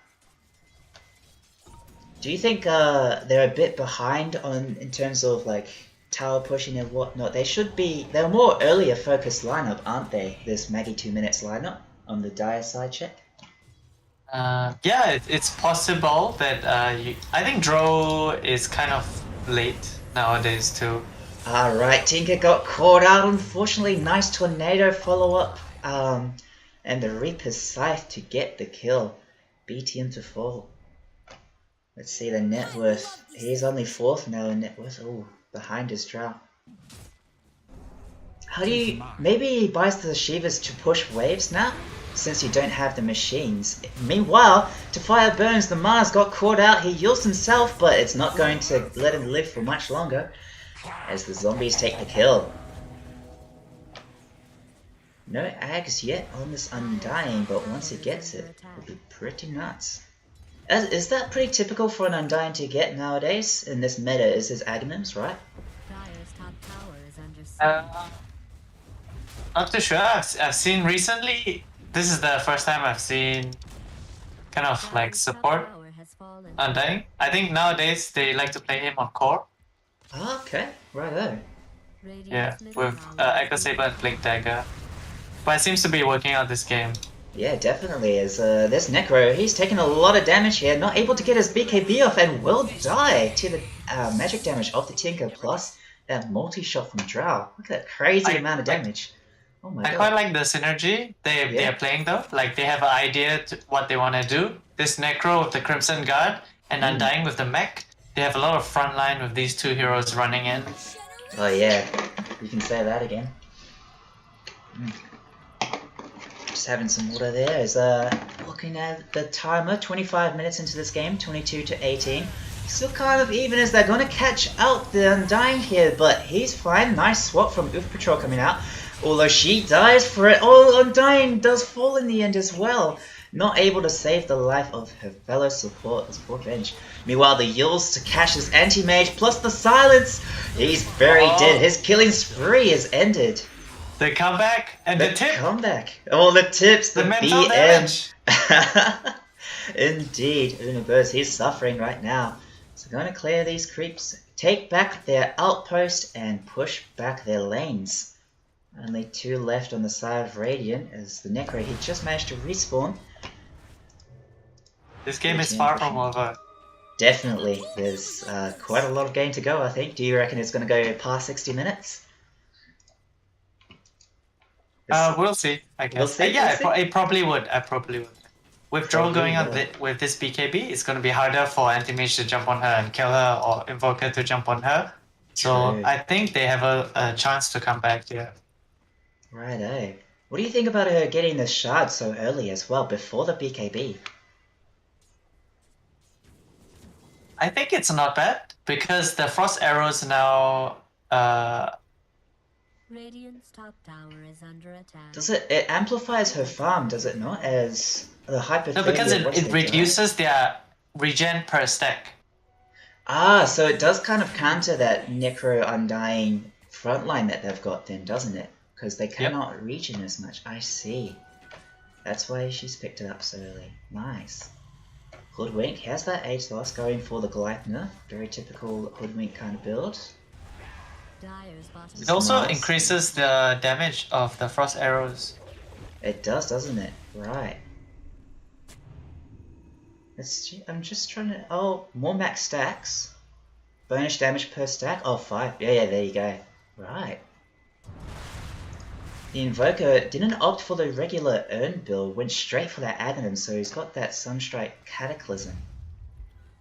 Do you think they're a bit behind in terms of like tower pushing and whatnot? They're more earlier focused lineup, aren't they? This Maggie 2 minutes lineup on the Dire side check. Yeah, it's possible that I think Dro is kind of late nowadays too. Alright, Tinker got caught out unfortunately. Nice tornado follow up. And the Reaper's Scythe to get the kill. BTM to fall. Let's see the net worth. He's only 4th now in net worth. Ooh, behind his Drow. How do you... Maybe he buys the Shivas to push waves now? Since you don't have the machines. Meanwhile, to Fire Burns, the Mars got caught out. He heals himself, but it's not going to let him live for much longer. As the zombies take the kill. No Ags yet on this Undying, but once he gets it, it'll be pretty nuts. Is that pretty typical for an Undying to get nowadays in this meta? Is his Aghanims, right? Dire's top tower is under siege. Not too sure. I've seen recently. This is the first time I've seen kind of like Dire's top support tower has fallen. Undying. I think nowadays they like to play him on core. Oh, okay, righto. Radiant's Yeah, middle with tower has Echo been Saber and Blink Dagger. But it seems to be working out this game. Yeah, definitely. As this Necro, he's taking a lot of damage here, not able to get his BKB off, and will die to the magic damage of the Tinker plus that multi-shot from Drow. Look at that crazy amount of damage. Oh my I god. quite like the synergy they are playing though. Like they have an idea to what they want to do. This Necro with the Crimson Guard and Undying with the mech. They have a lot of front line with these two heroes running in. Oh yeah, you can say that again. Just having some water there. Is looking at the timer, 25 minutes into this game, 22 to 18. Still kind of even as they're gonna catch out the Undying here, but he's fine. Nice swap from Oof Patrol coming out. Although she dies for it. Oh, Undying does fall in the end as well. Not able to save the life of her fellow support, Venge. Meanwhile, the Yules to cash his anti-mage plus the silence. He's very dead. His killing spree is ended. The comeback and the tip. Comeback. Oh, the tips, the mental BM. damage. Indeed, Universe, he's suffering right now. So going to clear these creeps, take back their outpost, and push back their lanes. Only 2 left on the side of Radiant, as the Necro, he just managed to respawn. This game is far from over. Definitely. There's quite a lot of game to go, I think. Do you reckon it's going to go past 60 minutes? We'll see, I guess. We'll see, yeah, we'll see. it probably would. I probably would. With Droll Probably going on will. with this BKB, it's going to be harder for Anti-Mage to jump on her and kill her, or Invoker to jump on her. So True. I think they have a chance to come back here. Righto. What do you think about her getting the shard so early as well, before the BKB? I think it's not bad, because the Frost Arrows now... Radiant's top tower is under attack. Does it amplifies her farm, does it not? As the hyperthermia. No, because once it they reduces their regen per stack. die. So it does kind of counter that Necro Undying frontline that they've got then, doesn't it? Because they cannot regen as much. I see. That's why she's picked it up so early. Nice. Hoodwink has that age loss going for the Gleipnir. Very typical Hoodwink kind of build. Dire's bottom It also Nice. increases the damage of the Frost Arrows. It does, doesn't it? Right. I'm just trying to... Oh, more max stacks. Bonus damage per stack. Oh, 5. Yeah, there you go. Right. The Invoker didn't opt for the regular Urn build, went straight for that Aghanim, so he's got that Sunstrike Cataclysm.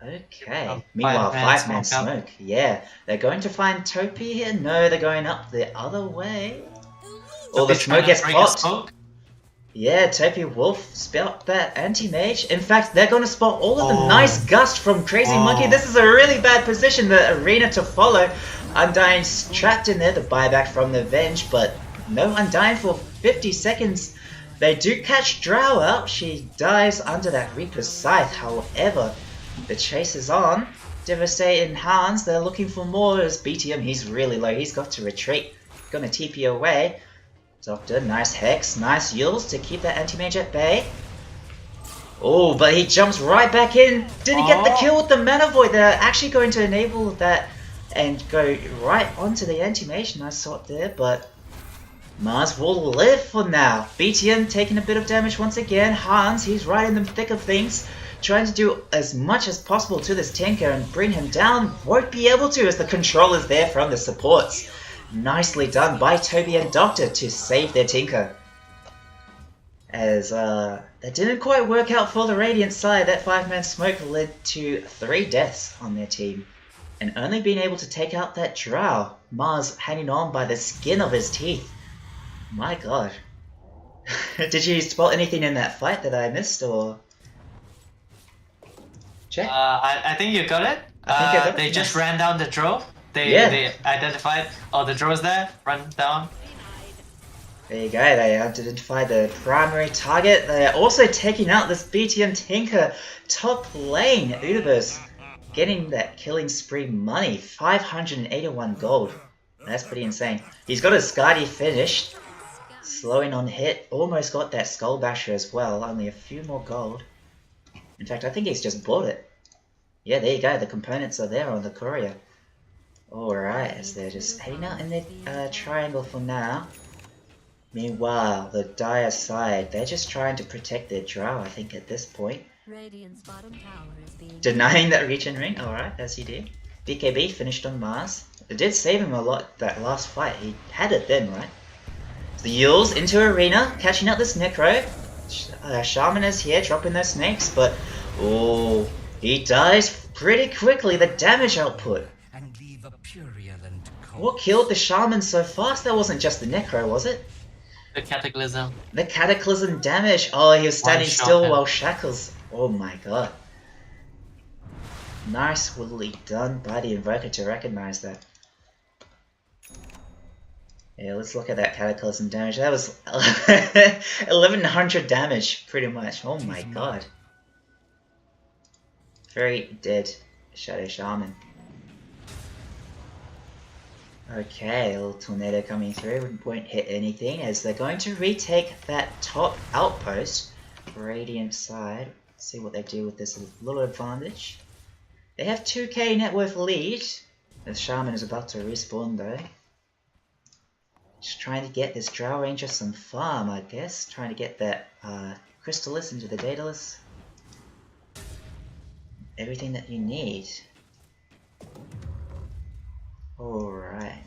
Okay. Oh, Meanwhile, five-man 5-man smoke smoke. Yeah. They're going to find Topi here? No, they're going up the other way. Or the They're trying smoke to gets bring a popped. smoke. Yeah, Topi Wolf spelt that anti-mage. In fact, they're going to spot all of the Oh. nice gust from Crazy Monkey. This is a really bad position, the arena to follow. Undying's trapped in there, the buyback from the Venge, but no Undying for 50 seconds. They do catch Drow out. She dies under that Reaper's Scythe. However, the chase is on. Devastating Hans, they're looking for more as BTM, he's really low. He's got to retreat. Gonna TP away. Doctor, nice Hex, nice Yules to keep that anti-mage at bay. Oh, but he jumps right back in. Didn't get the kill with the Mana Void. They're actually going to enable that and go right onto the anti-mage. Nice swap there, but Mars will live for now. BTM taking a bit of damage once again. Hans, he's right in the thick of things. Trying to do as much as possible to this Tinker and bring him down. Won't be able to as the control is there from the supports. Nicely done by Toby and Doctor to save their Tinker. As that didn't quite work out for the Radiant side. That 5-man smoke led to 3 deaths on their team. And only being able to take out that Drow. Mars hanging on by the skin of his teeth. My god. Did you spot anything in that fight that I missed, or...? Check. I think you got it. I think I got it, They just nice. ran down the drove. They Yeah. they identified, oh, the drone's there, run down. There you go, they identify the primary target. They are also taking out this BTM Tinker top lane. Universe getting that killing spree money, 581 gold. That's pretty insane. He's got his Skadi finished, slowing on hit, almost got that Skull Basher as well, only a few more gold. In fact, I think he's just bought it. Yeah, there you go, the components are there on the courier. Alright, as they're just heading out in their triangle for now. Meanwhile, the Dire side, they're just trying to protect their Drow, I think, at this point. Radiant's bottom tower is being Denying that regen ring, alright, as he did. BKB finished on Mars. It did save him a lot that last fight, he had it then, right? So the Yules into Arena, catching up this Necro. Shaman is here, dropping those snakes, but oh, he dies pretty quickly, the damage output. And leave a purulent cold. What killed the Shaman so fast? That wasn't just the Necro, was it? The Cataclysm. The Cataclysm damage. Oh, he was standing One shot still him. while Shackles. Oh my god. Nicely done by the Invoker to recognize that. Yeah, let's look at that Cataclysm damage. That was 1100 damage, pretty much. Oh my god. Very dead Shadow Shaman. Okay, a little tornado coming through, won't hit anything as they're going to retake that top outpost. Radiant side, let's see what they do with this little advantage. They have 2k net worth lead. The Shaman is about to respawn though. Just trying to get this Drow Ranger some farm, I guess. Trying to get that Crystallis into the Daedalus. Everything that you need. Alright.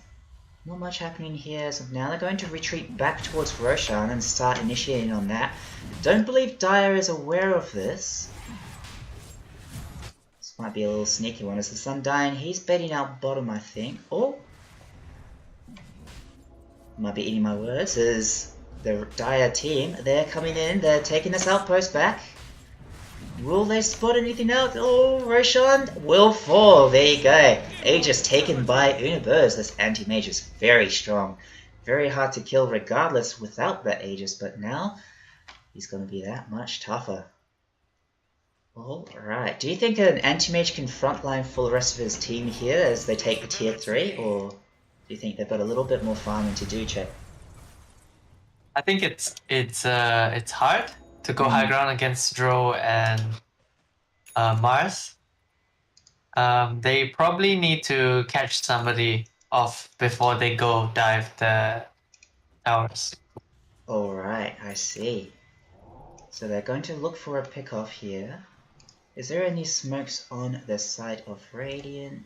Not much happening here as of now. They're going to retreat back towards Roshan and start initiating on that. Don't believe Dire is aware of this. This might be a little sneaky one. As the Sundyne, he's betting out bottom, I think. Oh! Might be eating my words. Is the Dire team, they're coming in, they're taking this outpost back. Will they spot anything out? Oh, Roshan will fall. There you go. Aegis taken by Universe. This anti-mage is very strong. Very hard to kill regardless without that Aegis, but now he's going to be that much tougher. Alright, do you think an anti-mage can frontline for the rest of his team here as they take the tier 3, or do you think they've got a little bit more farming to do, Chet? I think it's hard to go high ground against Dro and Mars. They probably need to catch somebody off before they go dive the towers. Alright, I see. So they're going to look for a pick-off here. Is there any smokes on the side of Radiant?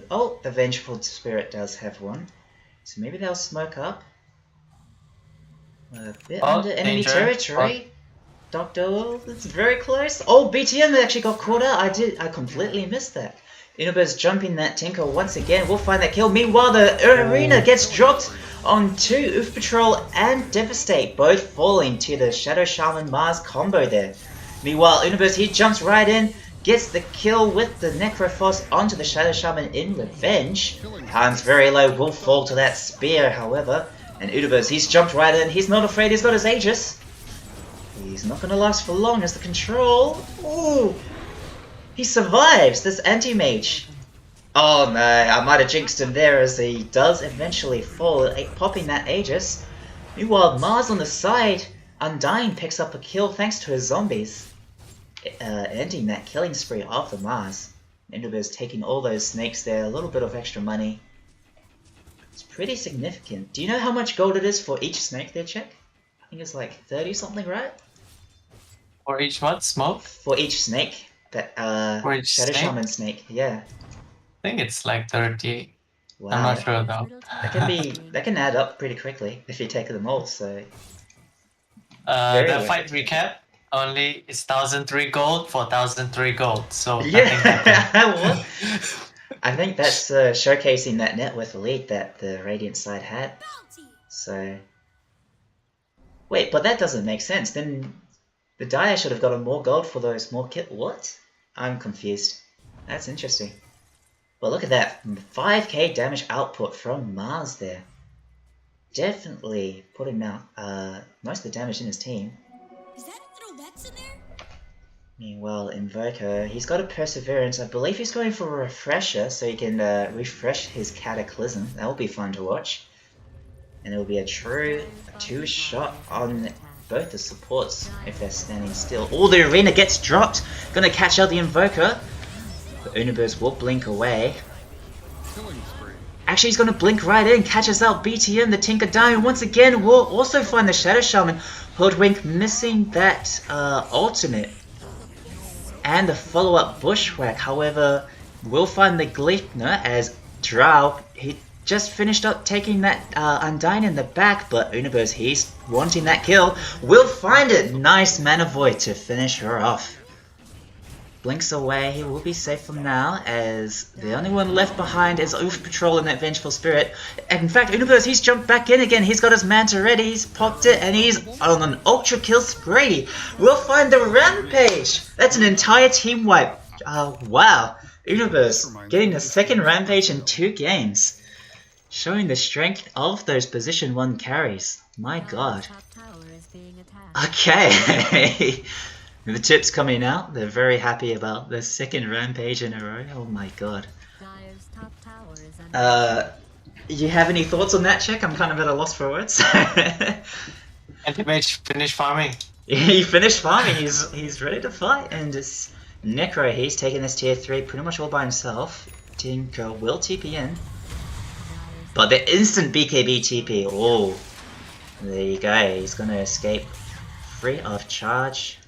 Oh, the Vengeful Spirit does have one. So maybe they'll smoke up. A bit under enemy danger. territory. Doctor, it's very close. Oh, BTM actually got caught out. I completely missed that. Universe jumping that Tinker once again. We'll find that kill. Meanwhile, the Arena gets dropped onto Oof Patrol and Devastate, both falling to the Shadow Shaman Mars combo there. Meanwhile, Universe, he jumps right in, gets the kill with the Necrophos onto the Shadow Shaman in revenge. Time's very low, will fall to that spear, however. And Universe, he's jumped right in. He's not afraid, he's got his Aegis. He's not going to last for long as the control. Ooh! He survives this anti-mage. Oh no, I might have jinxed him there as he does eventually fall, popping that Aegis. Meanwhile, Mars on the side, Undying picks up a kill thanks to his zombies. Ending that killing spree of the Mars. Enderbear's taking all those snakes there, a little bit of extra money. It's pretty significant. Do you know how much gold it is for each snake there, Check? I think it's like 30 something, right? For each what? Smoke? For each snake. That For each Shadow snake? Shaman snake, yeah. I think it's like 30. Wow. I'm not sure though. That can add up pretty quickly if you take them all, so The Very fight recap only is 1003 gold for 1003 gold. So yeah. What? I think that's showcasing that net worth lead that the Radiant side had. So wait, but that doesn't make sense. Then the Dire should have gotten more gold for those more kit. What? I'm confused. That's interesting. But look at that, 5k damage output from Mars there. definitely putting out most of the damage in his team. Is that little Lex in there? Meanwhile, Invoker, he's got a Perseverance. I believe he's going for a Refresher so he can refresh his Cataclysm. That will be fun to watch. And it will be a true two-shot on both the supports if they're standing still. Oh, the Arena gets dropped! Gonna catch out the Invoker. The Universe will blink away. Actually, he's gonna blink right in, catches out BTM, the Tinker dying once again. Will also find the Shadow Shaman. Hoodwink missing that alternate. And the follow-up Bushwhack. However, we'll find the Gleipnir as Drow. He just finished up taking that Undyne in the back, but Universe, he's wanting that kill. We'll find it. Nice Mana Void to finish her off. Blinks away, he will be safe from now, as the only one left behind is Oof Patrol and that Vengeful Spirit. And in fact, Universe, he's jumped back in again, he's got his Manta ready, he's popped it, and he's on an Ultra Kill spree. We'll find the Rampage! That's an entire team wipe. Wow. Universe getting the second Rampage in 2 games. Showing the strength of those position 1 carries. My god. Top tower is being attacked. Okay. The tips coming out, they're very happy about the second Rampage in a row. Oh my god. Dire's top tower is under You have any thoughts on that, Check? I'm kind of at a loss for words. Anti-mage finished farming. He finished farming, he's ready to fight, and just Necro, he's taking this tier 3 pretty much all by himself. Tinker will TP in. But the instant BKB TP, oh. There you go, he's gonna escape free of charge.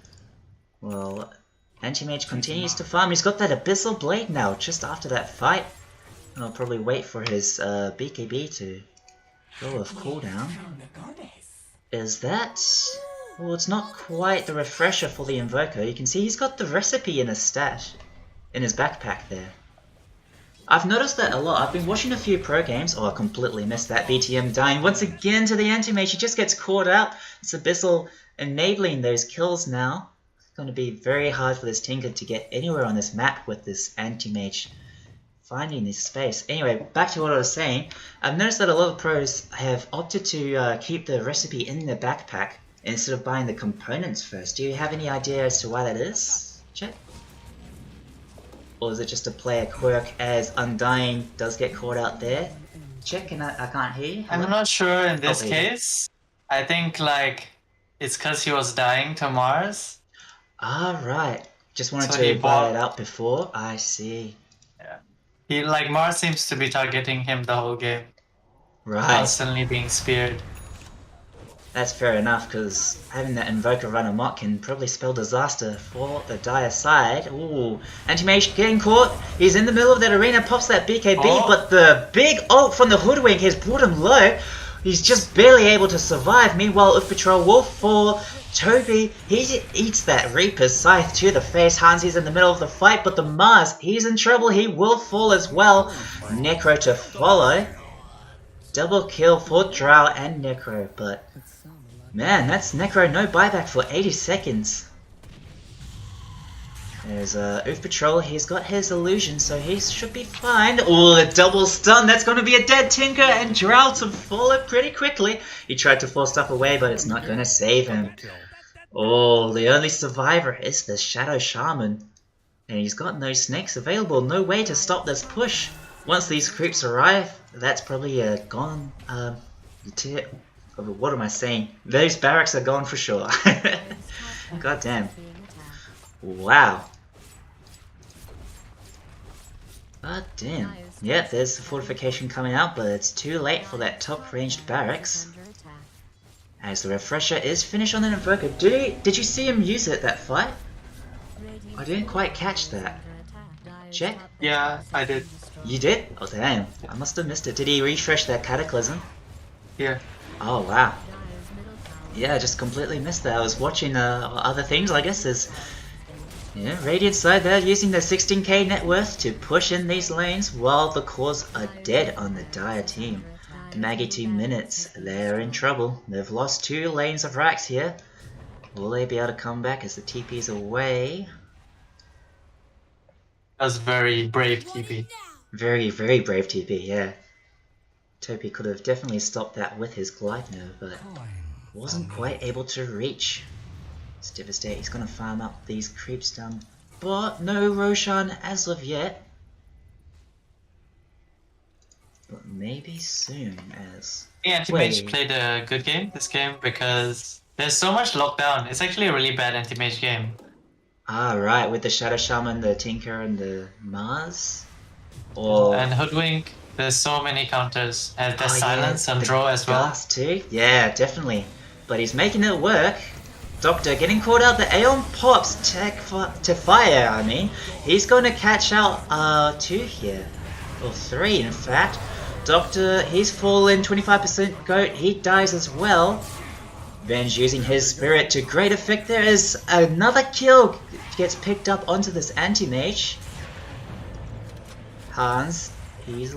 Well, Anti-Mage continues to farm. He's got that Abyssal Blade now, just after that fight. And I'll probably wait for his BKB to go off cooldown. Is that... Well, it's not quite the refresher for the Invoker. You can see he's got the recipe in his stash. In his backpack there. I've noticed that a lot. I've been watching a few pro games. Oh, I completely missed that BTM dying once again to the Anti-Mage. He just gets caught out. It's Abyssal enabling those kills now. Going to be very hard for this Tinker to get anywhere on this map with this Anti-Mage finding his space. Anyway, back to what I was saying. I've noticed that a lot of pros have opted to keep the recipe in their backpack instead of buying the components first. Do you have any idea as to why that is, Chet? Or is it just a player quirk as Undying does get caught out there? Chet, I can't hear you. I'm not sure in this there you go. case. I think like it's because he was dying to Mars. Ah, right. Just wanted So he to buy bought- it out before. I see. He like Mars seems to be targeting him the whole game, Right. constantly being speared. That's fair enough, because having that Invoker run amok can probably spell disaster for the Dire side. Ooh, Anti-Mage getting caught. He's in the middle of that arena, pops that BKB, Oh. but the big ult from the Hoodwink has brought him low. He's just barely able to survive. Meanwhile, Oof Patrol will fall. Toby, he eats that Reaper's Scythe to the face. Hansi's in the middle of the fight, but the Mars, he's in trouble. He will fall as well. Necro to follow. Double kill for Drow and Necro, but man, that's Necro no buyback for 80 seconds. There's Oof Patrol, he's got his illusion, so he should be fine. Oh, a double stun, that's going to be a dead Tinker, and Drow to fall it pretty quickly. He tried to force stuff away, but it's not going to save him. Oh, the only survivor is the Shadow Shaman. And he's got no snakes available, no way to stop this push. Once these creeps arrive, that's probably gone. What am I saying? Those barracks are gone for sure. God damn. Wow. God damn. Yep, there's the fortification coming out, but it's too late for that top ranged barracks. under attack. As the refresher is finished on an Invoker. Did you see him use it that fight? I didn't quite catch that. Check? Yeah, I did. You did? Oh damn, I must have missed it. Did he refresh that Cataclysm? Yeah. Oh wow. Yeah, I just completely missed that. I was watching other things, I guess. There's Radiant side there using their 16k net worth to push in these lanes while the cores are dead on the Dire team. Maggie 2 minutes, they're in trouble. They've lost 2 lanes of racks here. Will they be able to come back as the TP's away? That was very brave TP. Very, very brave TP, yeah. Topi could have definitely stopped that with his glide nerve, but wasn't quite able to reach. It's devastating. He's gonna farm up these creeps down, but no Roshan as of yet. But maybe soon as... I think Anti-Mage played a good game this game because there's so much lockdown. It's actually a really bad Anti-Mage game. Ah, right, with the Shadow Shaman, the Tinker, and the Mars? Or... And Hoodwink, there's so many counters. And there's Silence and the Draw as well. Gas too? Yeah, definitely. But he's making it work. Doctor getting caught out. The Aeon pops to fire, I mean. He's going to catch out 2 here. Or 3, in fact. Doctor, he's fallen 25% goat. He dies as well. Ben's using his spirit to great effect. There is another kill. Gets picked up onto this anti-mage. Hans, he's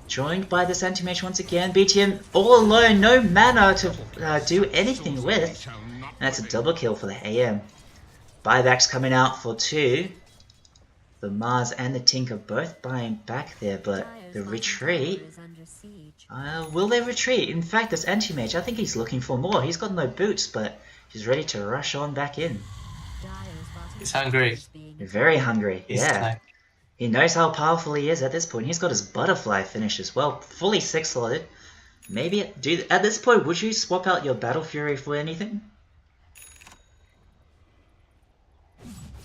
joined by this anti-mage once again. BTM all alone, no mana to do anything with. And that's a double kill for the AM. Buybacks coming out for 2. The Mars and the Tinker both buying back there, but the retreat... will they retreat? In fact, this anti-mage, I think he's looking for more. He's got no boots, but he's ready to rush on back in. He's hungry. Very hungry, He's yeah. like... He knows how powerful he is at this point. He's got his butterfly finish as well, fully 6-slotted. Maybe, at this point, would you swap out your Battle Fury for anything?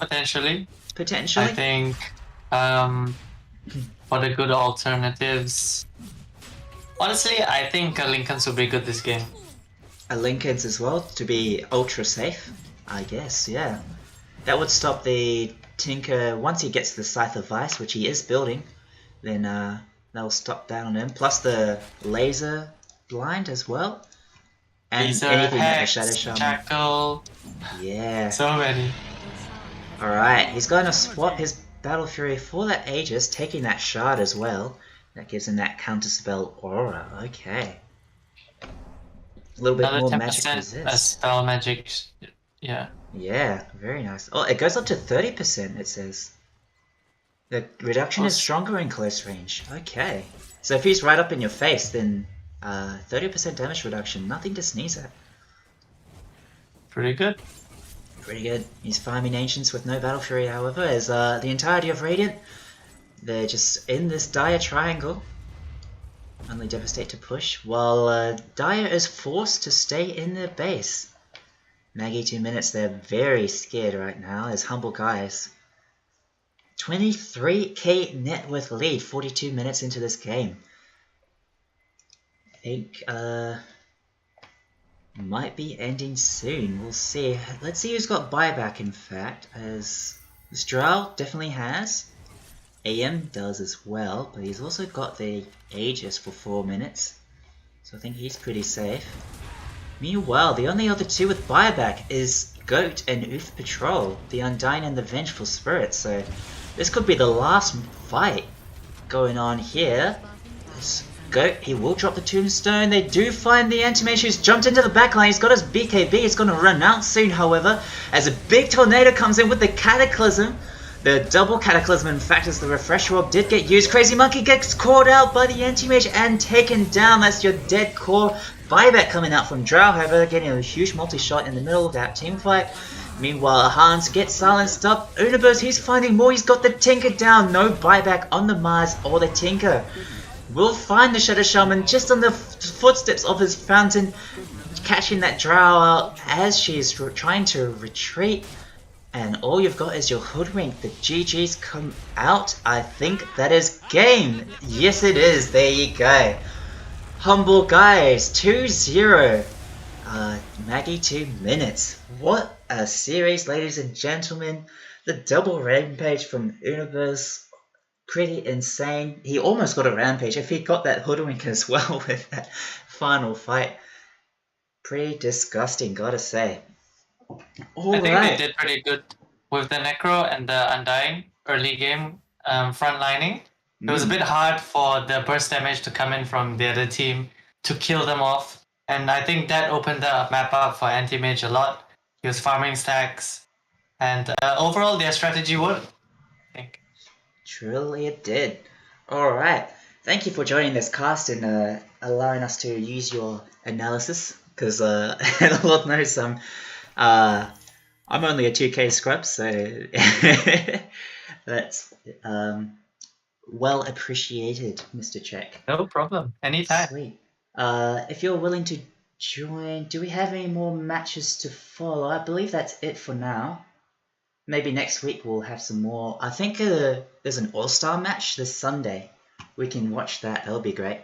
Potentially. Potentially? I think for the good alternatives... Honestly, I think Lincoln's would be good this game. A Lincoln's as well, to be ultra safe, I guess, yeah. That would stop the Tinker, once he gets the Scythe of Vice, which he is building, then that'll stop that on him. Plus the Laser Blind as well. And Laser, anything like the Hex, Shadow Shaman. Jackal, yeah. so many. Alright, he's going to swap his Battle Fury for that Aegis, taking that Shard as well. That gives him that Counterspell Aura, okay. A little bit Another more 10% magic resist. spell magic, yeah. Yeah, very nice. Oh, it goes up to 30%, it says. The reduction is stronger in close range. Okay. So if he's right up in your face, then 30% damage reduction, nothing to sneeze at. Pretty good. Pretty good. He's farming Ancients with no Battle Fury, however, as the entirety of Radiant, they're just in this dire triangle. Only Devastate to push, while Dire is forced to stay in their base. Maggie 2 minutes, they're very scared right now as Humbleguys. 23k net worth lead, 42 minutes into this game. I think might be ending soon, we'll see. Let's see who's got buyback in fact, as this Drow definitely has. AM does as well, but he's also got the Aegis for 4 minutes, so I think he's pretty safe. Meanwhile, the only other 2 with buyback is Goat and Oof Patrol, the Undying and the Vengeful Spirit, so this could be the last fight going on here. This Goat, he will drop the Tombstone. They do find the Anti-Mage who's jumped into the backline. He's got his BKB, he's going to run out soon, however, as a big tornado comes in with the Cataclysm. The double Cataclysm, in fact, as the Refresh Orb did get used. Crazy Monkey gets caught out by the Anti-Mage and taken down. That's your dead core. Buyback coming out from Drow, however, getting a huge multi-shot in the middle of that team fight. Meanwhile, Hans gets silenced up. Universe, he's finding more. He's got the Tinker down. No buyback on the Mars or the Tinker. We'll find the Shadow Shaman just on the footsteps of his fountain, catching that Drow out as she is trying to retreat. And all you've got is your Hoodwink. The GG's come out. I think that is game. Yes, it is. There you go. Humbleguys 2-0. Maggie 2 minutes. What a series, ladies and gentlemen. The double rampage from Universe. Pretty insane. He almost got a rampage if he got that Hoodwink as well with that final fight. Pretty disgusting, gotta say. I think they did pretty good with the Necro and the Undying early game frontlining. It was a bit hard for the burst damage to come in from the other team to kill them off. And I think that opened the map up for Anti-Mage a lot. He was farming stacks. And overall, their strategy worked, I think. Truly it did. Alright. thank you for joining this cast and allowing us to use your analysis. Because Lord knows I'm only a 2K scrub, so that's well appreciated, Mr. Check. No problem. Anytime. Sweet. If you're willing to join, do we have any more matches to follow? I believe that's it for now. Maybe next week we'll have some more. I think there's an all-star match this Sunday. We can watch that. That'll be great.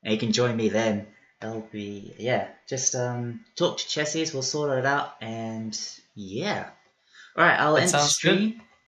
And you can join me then. That'll be, yeah. Just talk to Chessies. We'll sort it out. And yeah. All right, I'll That end the sounds good. stream.